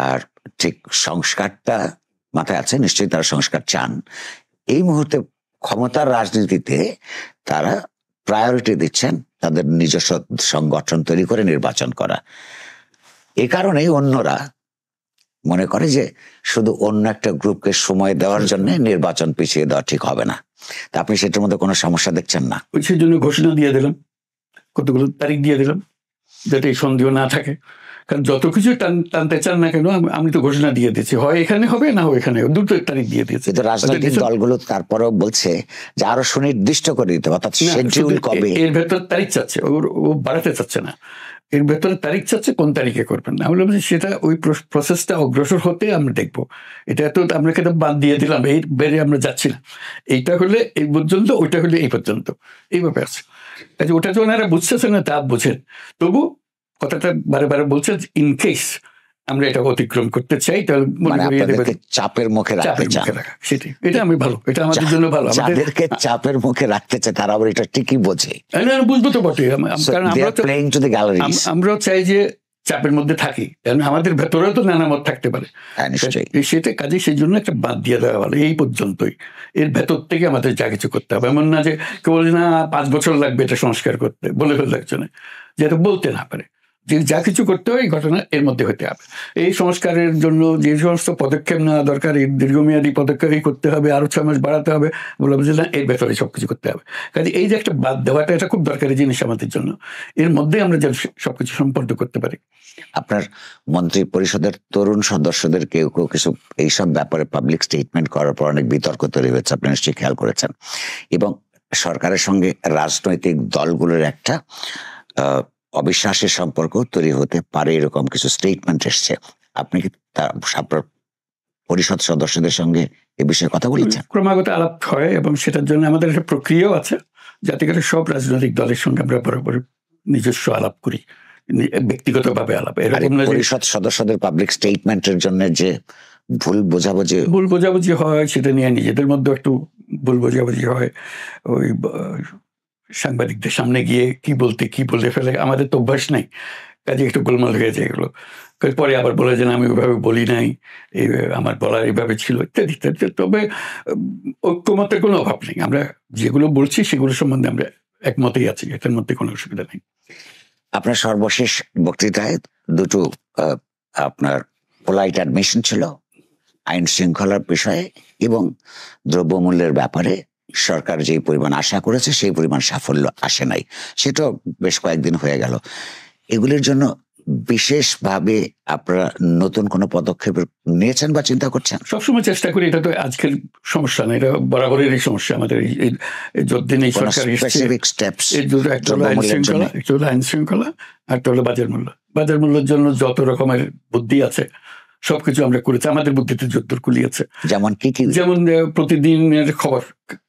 আর ঠিক সংস্কারটা মাথায় আছে, নিশ্চয়ই তারা সংস্কার চান। এই মুহূর্তে ক্ষমতার রাজনীতিতে তারা প্রায়োরিটি দিচ্ছেন তাদের নিজস্ব সংগঠন তৈরি করে নির্বাচন করা। এ কারণে অন্যরা মনে করে যে শুধু অন্য একটা গ্রুপকে সময় দেওয়ার জন্য নির্বাচন পিছিয়ে দেওয়া ঠিক হবে না। তা আপনি সেটার মধ্যে কোনো সমস্যা দেখছেন না? সেই জন্য ঘোষণা দিয়ে দিলাম, কতগুলো তারিখ দিয়ে দিলাম, যাতে এই সন্দেহ না থাকে। কারণ যত কিছু টানতে চান না কেন, আমি তো ঘোষণা দিয়ে দিয়েছি, হয় এখানে হবে না হয় এখানে, দুটো তারিখ দিয়ে দিয়েছি। কিন্তু রাজনৈতিক দলগুলো তারপরেও বলছে যে আরো সুনির্দিষ্ট করে দিতে, অর্থাৎ শিডিউল কবে, এর ভেতর তারিখ চাচ্ছে, ও বাড়াতে চাচ্ছে না, এর ভেতরে তারিখ চাচ্ছে, কোন তারিখে করবেন না। বললাম যে সেটা ওই প্রসেসটা অগ্রসর হতে আমরা দেখবো। এটা তো আমরা কেন বাদ দিয়ে দিলাম, এই বেড়ে আমরা যাচ্ছি না, এইটা হলে এই পর্যন্ত, ওইটা হলে এই পর্যন্ত, এইভাবে আছে। কাজে ওটা তো ওনারা বুঝতেছেন না, তা বুঝেন, তবু কথাটা বারে বারে বলছে ইন কেস আমরা এটা অতিক্রম করতে চাই, তাহলে চাপের মুখে রাখতে চান। সেটাই, এটা আমি ভালো, এটা আমাদের জন্য ভালো। যাদেরকে চাপের মুখে রাখতে চায় তারা আবার এটা ঠিকই বোঝে, বুঝবো তো বটে। কারণ আমরাও চাই যে চাপের মধ্যে থাকি, কারণ আমাদের ভেতরেও তো নানা মত থাকতে পারে। সেটা কাজে সেই জন্য একটা বাদ দিয়ে দেওয়া ভালো, এই পর্যন্তই। এর ভেতর থেকে আমাদের যা কিছু করতে হবে, এমন না যে কেউ বলে না 5 বছর লাগবে এটা সংস্কার করতে, বলে ফেললে একজনে, যেটা বলতে না পারে যে যা কিছু করতে হয় এই ঘটনা এর মধ্যে হতে হবে। এই সংস্কারের জন্য যে সমস্ত পদক্ষেপ নেওয়া দরকার, এই দীর্ঘমেয়াদী পদক্ষেপই করতে হবে, আরো 6 মাস বাড়াতে হবে, বললাম যে না, এর ভেতরে সবকিছু করতে হবে। কাজে এই যে একটা বাদ দেওয়াটা, এটা খুব দরকারি জিনিস আমাদের জন্য, এর মধ্যে আমরা যেন সবকিছু সম্পন্ন করতে পারি। আপনার মন্ত্রী পরিষদের তরুণ সদস্যদের কেউ কেউ কিছু এইসব ব্যাপারে পাবলিক স্টেটমেন্ট করার পর অনেক বিতর্ক তৈরি হয়েছে, আপনি নিশ্চয়ই খেয়াল করেছেন। এবং সরকারের সঙ্গে রাজনৈতিক দলগুলোর একটা অবিশ্বাসের সম্পর্ক তৈরি হতে পারে এরকম কিছু স্টেটমেন্ট এসছে। আপনি কি আপনার পরিষদ সদস্যদের সঙ্গে এ বিষয়ে কথা বলেছেন? ক্রমাগত আলাপ হয় এবং সেটার জন্য আমাদের একটা প্রক্রিয়াও আছে, যাতে করে সব রাজনৈতিক দলের সঙ্গে আমরা বরাবর নিজস্ব আলাপ করি, ব্যক্তিগতভাবে আলাপ। এরকম না যে পরিষদ সদস্যদের পাবলিক স্টেটমেন্টের জন্য যে ভুল বোঝাবুঝি হয়, সেটা নিয়ে নিজেদের মধ্যে একটু ভুল বোঝাবুঝি হয়। ওই সাংবাদিকদের সামনে গিয়ে কি বলে ফেলে, আমাদের তো অভ্যাস নাই, কাজে একটু গোলমাল হয়ে যায় এগুলো। পরে আবার বলে যে আমি ওইভাবে বলি নাই, আমার বলার এইভাবে ছিল, ইত্যাদি ইত্যাদি। তবে ঐক্যমতের কোনো অভাব নেই, আমরা যেগুলো বলছি সেগুলো সম্বন্ধে আমরা একমতেই আছি, এটার মধ্যে কোনো অসুবিধা নেই। আপনার সর্বশেষ বক্তৃতায় দুটো আপনার পোলাইট অ্যাডমিশন ছিল, আইন শৃঙ্খলার বিষয়ে এবং দ্রব্যমূল্যের ব্যাপারে সরকার যেই পরিমাণ আশা করেছে সেই পরিমাণ সাফল্য আসে নাই, সেটা বেশ কয়েকদিন হয়ে গেল। এগুলির জন্য বিশেষভাবে আপনারা নতুন কোনো পদক্ষেপ নিয়েছেন বা চিন্তা করছেন? সবসময় চেষ্টা করি, এটা তো আজকের সমস্যা না, এটা বরাবরেরই সমস্যা আমাদের। যতদিন এই সরকার একটু হলো আইন শৃঙ্খলা, একটা হলো বাজার মূল্য। বাজার মূল্যের জন্য যত রকমের বুদ্ধি আছে সবকিছু আমরা করেছি, আমাদের বুদ্ধিতে যদ্দূর কুলিয়েছে। যেমন কি? যেমন প্রতিদিনের খবর,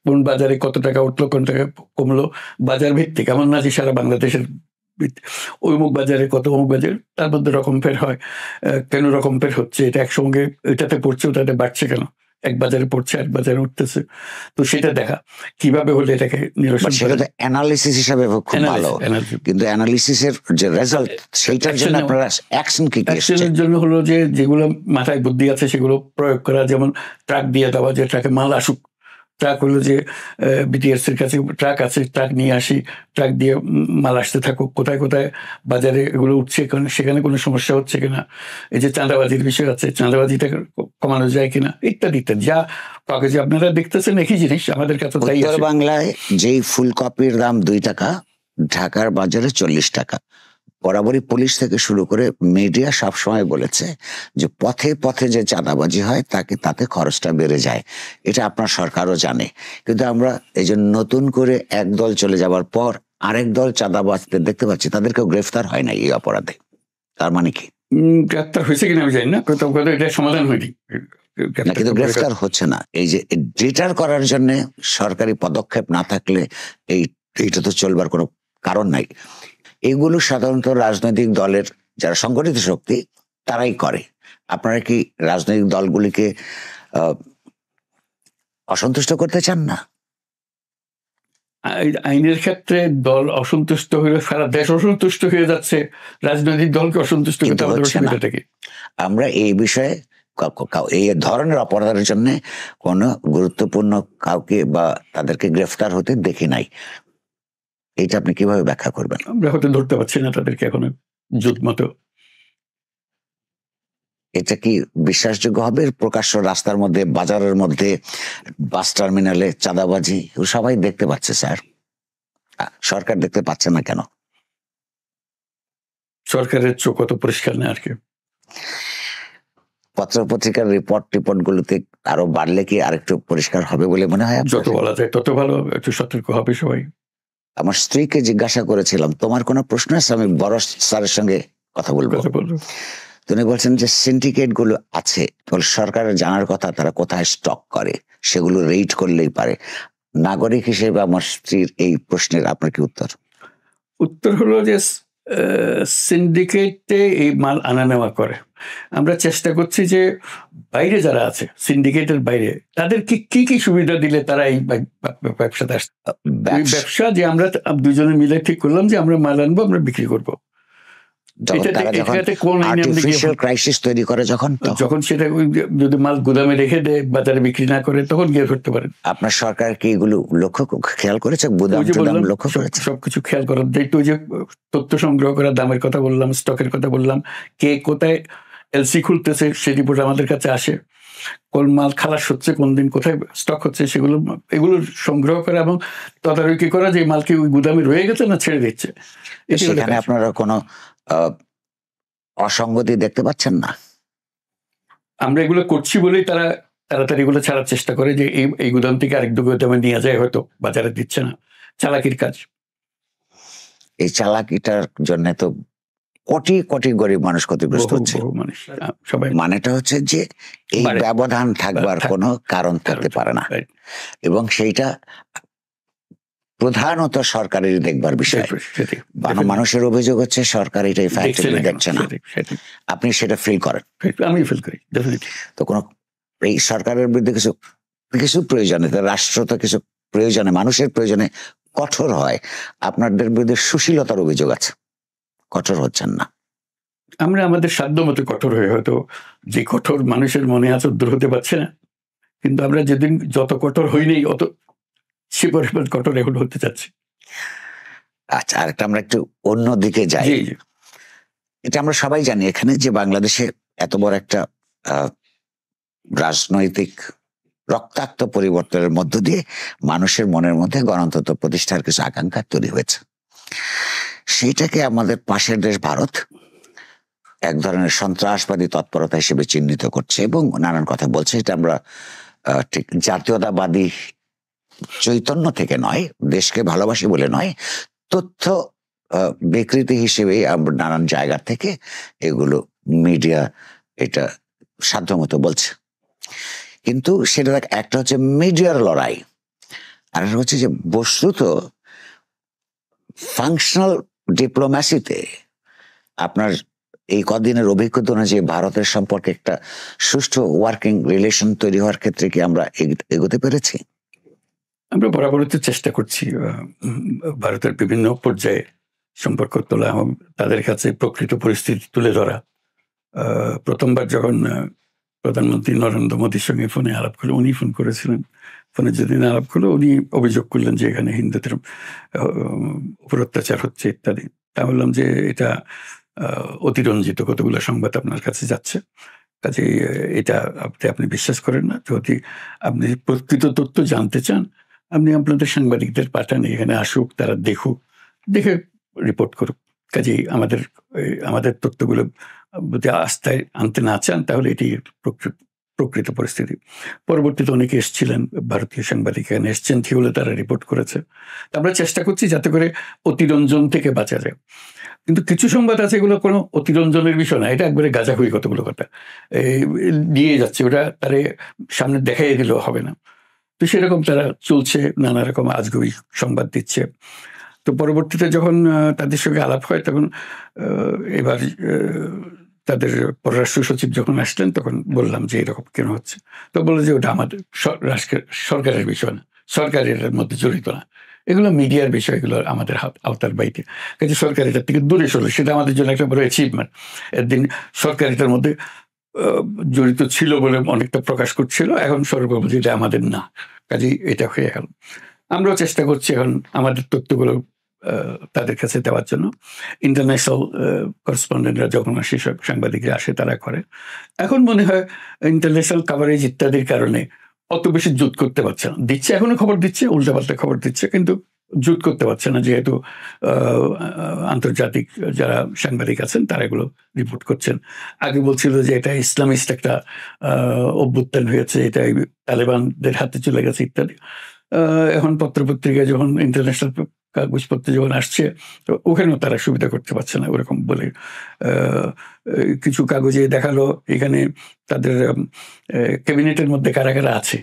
কোন বাজারে কত টাকা উঠলো, কোন টাকা কমলো, বাজার ভিত্তিক। এমন না যে সারা বাংলাদেশের অমুক বাজারে কত, অমুক বাজারে, তার মধ্যে রকম ফের হয়, কেন রকম ফের হচ্ছে, এটা একসঙ্গে এটাতে পড়ছে ওটাতে বাড়ছে কেন, এক বাজারে পড়ছে এক বাজারে উঠতেছে, তো সেটা দেখা কিভাবে হলে এটাকে নিরসন। সেটা তো অ্যানালিসিস হিসাবে খুব ভালো, কিন্তু অ্যানালিসিসের যে রেজাল্ট সেইটার জন্য আপনারা অ্যাকশন কি? অ্যাকশনের জন্য হলো যে যেগুলো মাথায় বুদ্ধি আছে সেগুলো প্রয়োগ করা, যেমন ট্রাক দিয়ে দেওয়া, যে ট্রাকে মাল আসুক। ট্রাক হলো যে বিটিএস এর কাছে ট্রাক আছে, ট্রাক নিয়ে আসি, ট্রাক দিয়ে মাল আসতে থাকুক, কোথায় কোথায় বাজারে এগুলো উঠছে, সেখানে কোনো সমস্যা হচ্ছে কিনা, এই যে চাঁদাবাজির বিষয় আছে, চাঁদাবাজিটা কমানো যায় কিনা, ইত্যাদি ইত্যাদি। যা কাগজে আপনারা দেখতেছেন একই জিনিস, আমাদের কাছে তাই আছে। বাংলায় যেই ফুলকপির দাম 2 টাকা, ঢাকার বাজারে 40 টাকা। বরাবরই পুলিশ থেকে শুরু করে মিডিয়া সবসময় বলেছে যে পথে পথে যে চাঁদাবাজি হয় তাতে খরচটা বেড়ে যায়, এটা আপনার সরকারও জানে। কিন্তু আমরা এই যে নতুন করে এক দল চলে যাবার পর আরেক দল চাঁদাবাজদের দেখতে পাচ্ছি, তাদেরকেও গ্রেফতার হয় না এই অপরাধে। তার মানে কি? গ্রেফতার হয়েছে কিনা আমি জানি না, এটা সমাধান হয়নি, কিন্তু গ্রেফতার হচ্ছে না। এই যে ডিটার করার জন্য সরকারি পদক্ষেপ না থাকলে এইটা তো চলবার কোনো কারণ নাই। এগুলো সাধারণত রাজনৈতিক দলের যারা সংগঠিত শক্তি তারাই করে। আপনারা কি রাজনৈতিক দলগুলিকে অসন্তুষ্ট করতে চান না? আইনের ক্ষেত্রে দল অসন্তুষ্ট হয়ে সারা দেশ অসন্তুষ্ট হয়ে যাচ্ছে, রাজনৈতিক দলকে অসন্তুষ্ট করতে আমাদের অসুবিধাটা কি? আমরা এই বিষয়ে এই ধরনের অপরাধের জন্য কোনো গুরুত্বপূর্ণ কাউকে বা তাদেরকে গ্রেফতার হতে দেখি নাই। এটা আপনি কিভাবে ব্যাখ্যা করবেন? আমরা হয়তো ধরতে পারছি না তাদেরকে এখনো জুত মতো। এটা কি বিশ্বাসযোগ্য হবে? প্রকাশ্য রাস্তার মধ্যে, বাজারের মধ্যে, বাস টার্মিনালে চাঁদাবাজি সবাই দেখতে পাচ্ছে স্যার, সরকার দেখতে পাচ্ছে না কেন? সরকারের চোখ অত পরিষ্কার না আর কি। পত্রপত্রিকার রিপোর্ট গুলোতে আরো বাড়লে কি আরেকটু পরিষ্কার হবে বলে মনে হয়? যত বলা যায় তত ভালো, একটু সতর্ক হবে সবাই। আমার স্ত্রীকে জিজ্ঞাসা করেছিলাম তোমার কোনো প্রশ্ন আছে, আমি বড় স্যারের সঙ্গে কথা বলবো। তিনি বলছেন যে সিন্ডিকেট গুলো আছে, সরকারের জানার কথা তারা কোথায় স্টক করে, সেগুলো রেড করলেই পারে। নাগরিক হিসেবে আমার স্ত্রীর এই প্রশ্নের আপনার কি উত্তর? উত্তর হলো যে সিন্ডিকেটে এই মাল আনা নেওয়া করে। আমরা চেষ্টা করছি যে বাইরে যারা আছে, সিন্ডিকেটের বাইরে, তাদেরকে কি কি সুবিধা দিলে তারা এই ব্যবসাতে আসছে। ব্যবসা যে আমরা দুজনে মিলে ঠিক করলাম যে আমরা মাল আনবো, আমরা বিক্রি করবো। যখন সেটা যদি মাল গুদামে রেখে দেয়, বাজারে বিক্রি না করে, তখন গিয়ে ধরতে পারেন। আপনার সরকার কি এগুলো খেয়াল করেছে? সবকিছু খেয়াল করার দায়িত্ব, যে তথ্য সংগ্রহ করা, দামের কথা বললাম, স্টকের কথা বললাম, কে কোথায় এলসি খুলতেছে সেই রিপোর্ট আমাদের কাছে আসে, কোন মাল খালাস হচ্ছে, কোন দিন কোথায় স্টক হচ্ছে, এগুলো সংগ্রহ করা এবং তদারকি করা যে মাল কি ওই গুদামে রয়ে গেছে না ছেড়ে দিচ্ছে। সেখানে আপনারা কোনো অসঙ্গতি দেখতে পাচ্ছেন না? আমরা এগুলো করছি বলেই তারা তাড়াতাড়ি এগুলো ছাড়ার চেষ্টা করে, যে এই গুদাম থেকে আরেক গুদামে নিয়ে যায়, হয়তো বাজারে দিচ্ছে না, চালাকির কাজ। এই চালাকিটার জন্য তো কোটি কোটি গরিব মানুষ ক্ষতিগ্রস্ত হচ্ছে। মানুষ সবাই মানেটা হচ্ছে যে এই ব্যবধান থাকবার কোনো কারণ থাকতে পারে না, এবং সেইটা প্রধানত সরকারের দেখবার বিষয়। মানুষের অভিযোগ হচ্ছে সরকার এটা ইফেক্টিভলি দেখছে না। আপনি সেটা ফিল করেন? আমি ফিল করি। তো কোনো এই সরকারের বিরুদ্ধে কিছু কিছু প্রয়োজনে, রাষ্ট্র তো কিছু প্রয়োজনে, মানুষের প্রয়োজনে কঠোর হয়। আপনাদের বিরুদ্ধে সুশীলতার অভিযোগ আছে, কঠোর হচ্ছেন না। আমরা আমাদের সাধ্য মতো কঠোর হয়ে, হয়তো যে কঠোর মানুষের মনে আছে দূর হতে পারছে না, কিন্তু আমরা যেদিন যত কঠোর হইনি অত সে পরিমাণ কঠোর এখন হতে চাচ্ছি। আচ্ছা, আরেকটা আমরা একটু অন্য দিকে যাই। এটা আমরা সবাই জানি এখানে যে বাংলাদেশে এত বড় একটা রাজনৈতিক রক্তাক্ত পরিবর্তনের মধ্য দিয়ে মানুষের মনের মধ্যে গণতন্ত্র প্রতিষ্ঠার কিছু আকাঙ্ক্ষা তৈরি হয়েছে। সেইটাকে আমাদের পাশের দেশ ভারত এক ধরনের সন্ত্রাসবাদী তৎপরতা হিসেবে চিহ্নিত করছে এবং নানান কথা বলছে। এটা আমরা ঠিক জাতীয়তাবাদী চৈতন্য থেকে নয়, দেশকে ভালোবাসি বলে নয়, তথ্য বিকৃতি হিসেবে আমরা নানান জায়গা থেকে এগুলো মিডিয়া এটা সাধ্যমতো বলছে। কিন্তু সেটা একটা হচ্ছে মিডিয়ার লড়াই, আর হচ্ছে যে বস্তুত ফাংশনাল ডিপ্লোম্যাসিতে আপনার এই কদিনের অভিজ্ঞতা অনুযায়ী ভারতের সম্পর্কে একটা সুষ্ঠু ওয়ার্কিং রিলেশন তৈরি হওয়ার ক্ষেত্রে কি আমরা এগোতে পেরেছি? আমরা বরাবরই চেষ্টা করছি ভারতের বিভিন্ন পর্যায়ে সম্পর্ক তোলা এবং তাদের কাছে প্রকৃত পরিস্থিতি তুলে ধরা। প্রথমবার যখন প্রধানমন্ত্রী নরেন্দ্র মোদীর সঙ্গে ফোনে আলাপ করলো, উনি ফোন করেছিলেন, ফোনে যেদিন আলাপ করলো উনি অভিযোগ করলেন যে এখানে হিন্দুদের উপর অত্যাচার হচ্ছে ইত্যাদি। তা বললাম যে এটা অতিরঞ্জিত কতগুলো সংবাদ আপনার কাছে যাচ্ছে, কাজে এটা আপনি বিশ্বাস করেন না। যদি আপনি প্রকৃত তথ্য জানতে চান, আপনি আপনাদের সাংবাদিকদের পাঠান, এখানে আসুক, তারা দেখুক, দেখে রিপোর্ট করুক। কাজেই আমাদের তথ্যগুলো যদি আস্থায় আনতে না চান তাহলে এটি প্রকৃত পরিস্থিতি। পরবর্তীতে অনেকে এসেছিলেন, ভারতীয় সাংবাদিক এখানে এসছেন, ঠিক হলে তারা রিপোর্ট করেছে। আমরা চেষ্টা করছি যাতে করে অতিরঞ্জন থেকে বাঁচা যায়। কিন্তু কিছু সংবাদ আছে এগুলো কোনো অতিরঞ্জনের বিষয় না, এটা একবারে গাঁজাখুরি কতগুলো কথা দিয়ে যাচ্ছে, ওটা তারে সামনে দেখাই দিলেও হবে না। তো সেরকম তারা চলছে, নানা রকম আজগুবি সংবাদ দিচ্ছে। তো পরবর্তীতে যখন তাদের সঙ্গে আলাপ হয় তখন এবার তাদের পররাষ্ট্র সচিব যখন আসলেন তখন বললাম যে এরকম কেন হচ্ছে। তো বললো যে ওটা আমাদের সরকারের বিষয় না, সরকারের মধ্যে জড়িত না, এগুলো মিডিয়ার বিষয়, এগুলো আমাদের আওতার বাইরে। কাজে সরকার এটার থেকে দূরে সরল, সেটা আমাদের জন্য একটা বড় অ্যাচিভমেন্ট। একদিন সরকার এটার মধ্যে জড়িত ছিল বলে অনেকটা প্রকাশ করছিল, এখন সরকার বলছে এটা আমাদের না, কাজেই এটা হয়ে গেল। আমরাও চেষ্টা করছি এখন আমাদের তথ্যগুলো তাদের কাছে দেওয়ার জন্য। ইন্টারন্যাশনাল করেসপন্ডেন্টরা যখন আসে, সব সাংবাদিকরা আসে, তারা করে। এখন মনে হয় ইন্টারন্যাশনাল কাভারেজ ইত্যাদির কারণে অত বেশি জুত করতে পারছে না, দিচ্ছে এখনো খবর দিচ্ছে, উল্টাপাল্টা খবর দিচ্ছে, কিন্তু জুত করতে পারছে না, যেহেতু আন্তর্জাতিক যারা সাংবাদিক আছেন তারা এগুলো রিপোর্ট করছেন। আগে বলছিল যে এটা ইসলামিস্ট একটা অভ্যুত্থান হয়েছে, এটা তালেবানদের হাতে চলে গেছে ইত্যাদি। এখন পত্রপত্রিকায় যখন ইন্টারন্যাশনাল কাগজপত্র যখন আসছে, তো ওখানেও তারা সুবিধা করতে পারছে না ওরকম বলে। কিছু কাগজে দেখালো এখানে তাদের ক্যাবিনেটের মধ্যে কারা কারা আছে,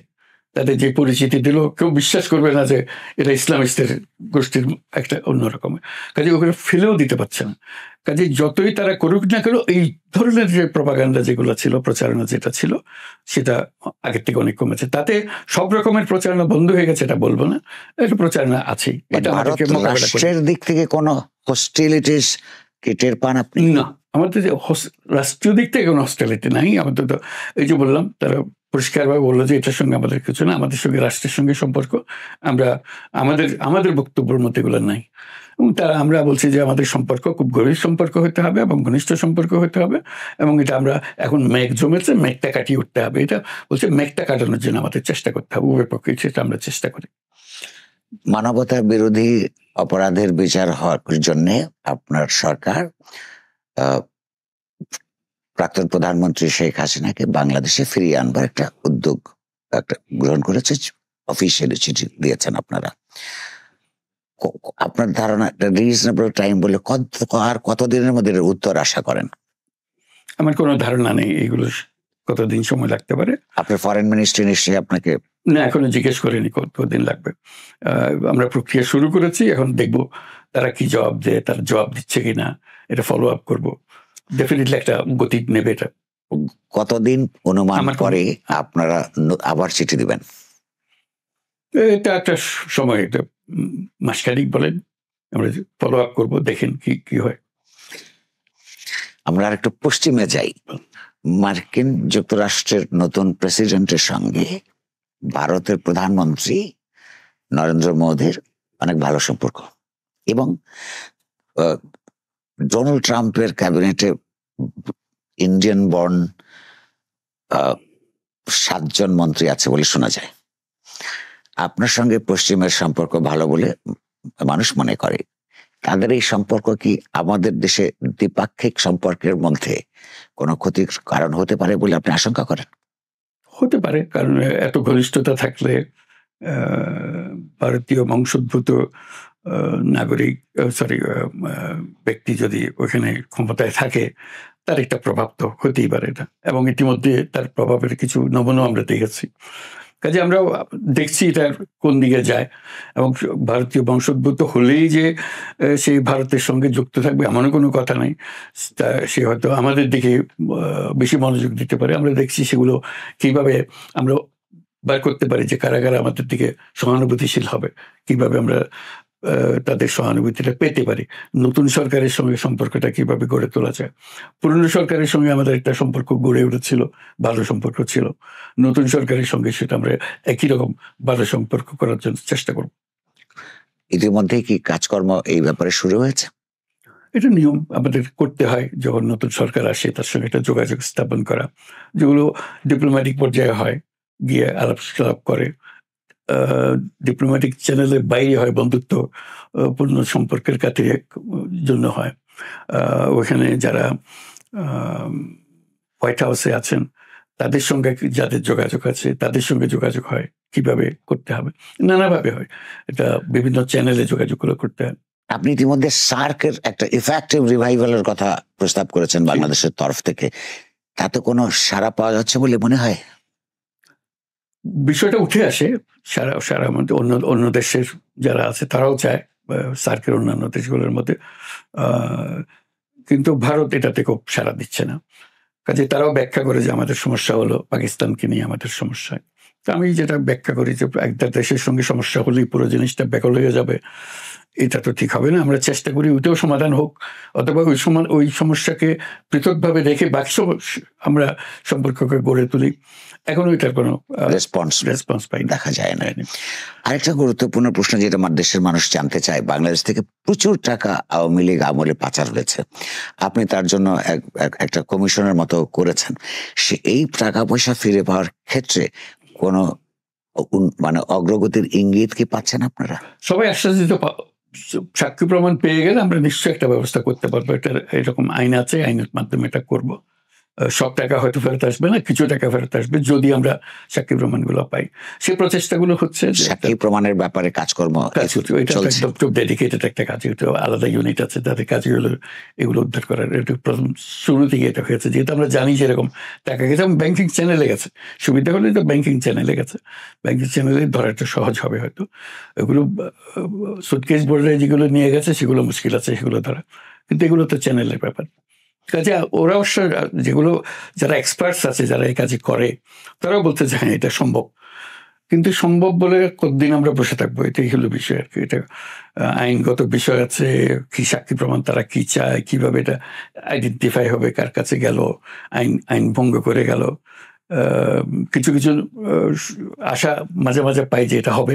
তাদের যে পরিচিতি দিল, কেউ বিশ্বাস করবে না যে এটা ইসলামিস্টের গোষ্ঠীর একটা অন্যরকম। কাজে ওখানে ফেলেও দিতে পারছে না। কাজে যতই তারা করুক না কেন, এই ধরনের যে প্রপাগান্ডা যেগুলো ছিল, প্রচারণা যেটা ছিল, সেটা আগের থেকে অনেক কমেছে। তাতে সব রকমের প্রচারণা বন্ধ হয়ে গেছে এটা বলবো না, একটা প্রচারণা আছে। এটা রাষ্ট্রের দিক থেকে কোনো হস্টিলিটিস কি টের পান আপনি? না, আমাদের যে রাষ্ট্রীয় দিক থেকে কোনো হস্টিলিটি নাই। আমাদের তো এই যে বললাম, তারা পরিষ্কারভাবে বললো যে এটার সঙ্গে আমাদের কিছু না, আমাদের সঙ্গে রাষ্ট্রের সঙ্গে সম্পর্ক, আমরা আমাদের বক্তব্যের মধ্যে এগুলো নাই। এবং আমরা বলছি যে আমাদের সম্পর্ক খুব গভীর সম্পর্ক হতে হবে এবং ঘনিষ্ঠ সম্পর্ক হতে হবে, এবং এটা আমরা এখন মেঘ জমেছে, মেঘটা কাটিয়ে উঠতে হবে। এটা বলছে মেঘটা কাটানোর জন্য আমাদের চেষ্টা করতে হবে, উভয় পক্ষে, সেটা আমরা চেষ্টা করি। মানবতা বিরোধী অপরাধের বিচার হওয়ার জন্য আপনার সরকার প্রাক্তন প্রধানমন্ত্রী শেখ হাসিনাকে বাংলাদেশে ফিরিয়ে আনবার একটা উদ্যোগ গ্রহণ করেছে, অফিসিয়ালি চিঠি দিয়েছেন আপনারা। আপনার ধারণা রিজনেবল টাইম বলে আর কতদিনের মধ্যে এর উত্তর আশা করেন? আমার কোনো ধারণা নেই এগুলো কতদিন সময় লাগতে পারে। আপনার ফরেন মিনিস্ট্রি নিশ্চয়ই আপনাকে না, এখনো জিজ্ঞেস করিনি কতদিন লাগবে। আমরা প্রক্রিয়া শুরু করেছি, এখন দেখব তারা কি জবাব দেয়, তারা জবাব দিচ্ছে কিনা, এটা ফলো আপ করবো। ডেফিনেটলি একটা গতি নেবে এটা। কতদিন অনুমান করে আপনারা আবার চিঠি দিবেন? এটা একটা সময়, এটা মাসখানিক বলেন, আমরা ফলো আপ করবো, দেখেন কি হয়। আমরা আর একটু পশ্চিমে যাই। মার্কিন যুক্তরাষ্ট্রের নতুন প্রেসিডেন্টের সঙ্গে ভারতের প্রধানমন্ত্রী নরেন্দ্র মোদীর অনেক ভালো সম্পর্ক, এবং ডোনাল্ড ট্রাম্পের ক্যাবিনেটে ইন্ডিয়ান বর্ন 7 জন মন্ত্রী আছে বলে শোনা যায়। আপনার সঙ্গে পশ্চিমের সম্পর্ক ভালো বলে মানুষ মনে করে। তাদের এই সম্পর্ক কি আমাদের দেশে দ্বিপাক্ষিক সম্পর্কের মধ্যে কোনো ক্ষতির কারণ হতে পারে বলে আপনি আশঙ্কা করেন? হতে পারে, কারণ এত ঘনিষ্ঠতা থাকলে ভারতীয় বংশোদ্ভূত নাগরিক ব্যক্তি যদি ওখানে ক্ষমতায় থাকে, তার একটা প্রভাব তো হতেই পারে এটা, এবং ইতিমধ্যে তার প্রভাবের কিছু নমুনা আমরা দেখেছি। কাজে আমরাও দেখছি এটার কোন দিকে যায়, এবং ভারতীয় বংশোদ্ভূত হলেই যে সেই ভারতের সঙ্গে যুক্ত থাকবে এমনও কোনো কথা নাই। সে হয়তো আমাদের দিকে বেশি মনোযোগ দিতে পারে। আমরা দেখছি সেগুলো কিভাবে আমরা বার করতে পারি, যে কারা কারা আমাদের দিকে সহানুভূতিশীল হবে, কিভাবে আমরা তাদের সহানুভূতিটা পেতে পারি। নতুন সরকারের সঙ্গে সম্পর্কটা কিভাবে গড়ে তোলা যায়। পুরনো সরকারের সঙ্গে আমাদের একটা সম্পর্ক গড়ে উঠেছিল, ভালো সম্পর্ক ছিল। নতুন সরকারের সঙ্গে সেটা আমরা একই রকম ভালো সম্পর্ক করার জন্য চেষ্টা করব। ইতিমধ্যেই কি কাজকর্ম এই ব্যাপারে শুরু হয়েছে? এটা নিয়ম আমাদের করতে হয়, যখন নতুন সরকার আসে তার সঙ্গে একটা যোগাযোগ স্থাপন করা, যেগুলো ডিপ্লোম্যাটিক পর্যায়ে হয়, গিয়ে আলাপ করে। ডিপ্লোম্যাটিক চ্যানেলের বাইরে হয়, বন্ধুত্ব পূর্ণ সম্পর্কের খাতিরে জন্য হয়। ওখানে যারা হোয়াইট হাউসে আছেন তাদের সঙ্গে যাদের যোগাযোগ আছে তাদের সঙ্গে যোগাযোগ হয়, কিভাবে করতে হবে, নানাভাবে হয়। এটা বিভিন্ন চ্যানেলে যোগাযোগগুলো করতে হয়। আপনি ইতিমধ্যে সার্কের একটা ইফেক্টিভ রিভাইভালের কথা প্রস্তাব করেছেন বাংলাদেশের তরফ থেকে, তাতে কোনো সাড়া পাওয়া যাচ্ছে বলে মনে হয়? বিষয়টা উঠে আসে, সারা মধ্যে অন্য দেশের যারা আছে তারাও চায় সার্কের অন্যান্য দেশগুলোর মধ্যে, কিন্তু ভারত এটাতে খুব সাড়া দিচ্ছে না। কাজে তারাও ব্যাখ্যা করে যে আমাদের সমস্যা হলো পাকিস্তানকে নিয়ে আমাদের সমস্যা। তো আমি যেটা ব্যাখ্যা করি যে একটা দেশের সঙ্গে সমস্যা হলেই পুরো জিনিসটা ব্যাকল হয়ে যাবে, এটা তো ঠিক হবে না। আমরা চেষ্টা করি ওইটাও সমাধান হোক, অথবা ওই সমস্যাকে পৃথকভাবে রেখে বাকি আমরা সম্পর্ককে গড়ে তুলি। এখন ওইটার কোনো রেসপন্স পাই দেখা যায় না। আরেকটা গুরুত্বপূর্ণ প্রশ্ন যেটা আমার দেশের মানুষ জানতে চায়, বাংলাদেশ থেকে প্রচুর টাকা আওয়ামী লীগ আমলে পাচার হয়েছে, আপনি তার জন্য একটা কমিশনের মতো করেছেন। এই টাকা পয়সা ফিরে পাওয়ার ক্ষেত্রে কোনো মানে অগ্রগতির ইঙ্গিত কি পাচ্ছেন আপনারা? সবাই আশ্বাসিত, সাক্ষী প্রমাণ পেয়ে গেলে আমরা নিশ্চয়ই একটা ব্যবস্থা করতে পারবো। এটা এরকম আইন আছে, আইনের মাধ্যমে এটা করবো। সব টাকা হয়তো ফেরত আসবে না, কিছু টাকা ফেরত আসবে যদি আমরা সাক্ষী প্রমাণগুলো পাই। সেই প্রচেষ্টাগুলো হচ্ছে। সাক্ষী প্রমাণের ব্যাপারে কাজকর্ম ডেডিকেটেড একটা কাজ, আলাদা ইউনিট আছে তাদের কাজগুলো এগুলো উদ্ধার করার। এটা প্রথম শুরু থেকে এটা হয়েছে, যেহেতু আমরা জানি যে এরকম টাকা গেছে এবং ব্যাংকিং চ্যানেলে গেছে। সুবিধা হলে তো ব্যাংকিং চ্যানেলে গেছে, ব্যাংকিং চ্যানেলে ধরাটা সহজ হবে হয়তো। এগুলো সুটকেস বোর্ডে যেগুলো নিয়ে গেছে সেগুলো মুশকিল আছে সেগুলো ধরা, কিন্তু এগুলো তো চ্যানেলের ব্যাপার। কাজে ওরা অবশ্য যেগুলো যারা এক্সপার্টস আছে যারা এই কাজে করে তারাও বলতে চায় এটা সম্ভব, কিন্তু সম্ভব বলে কতদিন আমরা বসে থাকবো, এটাই হলো বিষয় আর কি। এটা আইনগত বিষয় আছে, কি সাক্ষী প্রমাণ তারা কি চায়, কিভাবে এটা আইডেন্টিফাই হবে, কার কাছে গেল, আইন ভঙ্গ করে গেল। কিছু কিছু আশা মাঝে মাঝে পাই যে এটা হবে,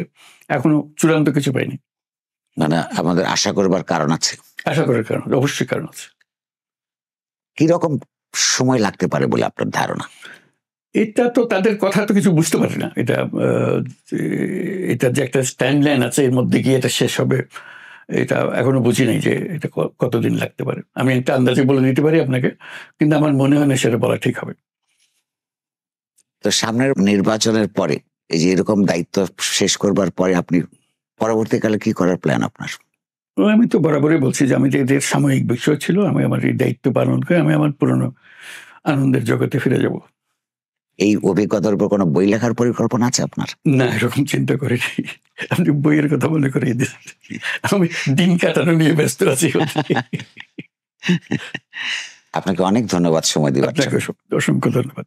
এখনো চূড়ান্ত কিছু পাইনি। মানে আমাদের আশা করবার কারণ আছে? আশা করার কারণ অবশ্যই কারণ আছে। কিরকম সময় লাগতে পারে বলে আপনার ধারণা? এটা তো তাদের কথা তো কিছু বুঝতে পারি না। এটা যে একটা স্ট্যান্ড লাইন আছে এর মধ্যে গিয়ে এটা শেষ হবে, এটা এখনো বুঝি নাই যে এটা কতদিন লাগতে পারে। আমি একটা আন্দাজে বলে দিতে পারি আপনাকে, কিন্তু আমার মনে হয় না সেটা বলা ঠিক হবে। তো সামনের নির্বাচনের পরে এই যে এরকম দায়িত্ব শেষ করবার পরে আপনি পরবর্তীকালে কি করার প্ল্যান আপনার? আমি তো বরাবরই বলছি যে আমি এদের সাময়িক বিষয় ছিল, আমি আমার এই দায়িত্ব পালন করে আমি আমার পুরনো আনন্দের জগতে ফিরে যাব। এই অভিজ্ঞতার উপর কোনো বই লেখার পরিকল্পনা আছে আপনার? না, এরকম চিন্তা করিনি। আপনি বইয়ের কথা মনে করিয়ে দিয়েছেন। আমি দিন কাটানো নিয়ে ব্যস্ত আছি। আপনাকে অনেক ধন্যবাদ সময় দেওয়ার জন্য। আপনাকে অসংখ্য ধন্যবাদ।